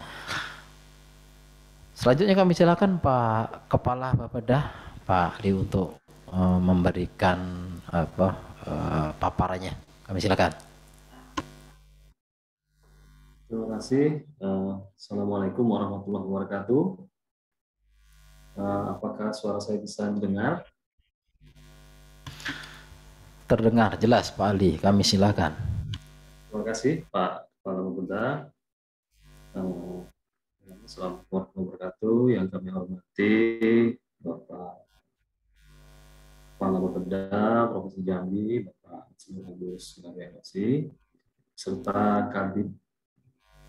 Selanjutnya kami silakan Pak Kepala Bapeda, Pak Ali untuk memberikan paparannya. Kami silakan. Terima kasih. Assalamualaikum warahmatullahi wabarakatuh. Apakah suara saya bisa didengar? Terdengar jelas Pak Ali, kami silakan. Terima kasih Pak Kepala Bapeda. Assalamualaikum warahmatullahi wabarakatuh. Yang kami hormati Bapak Kepala Bapeda Provinsi Jambi, Bapak Agus Nabi serta Kabid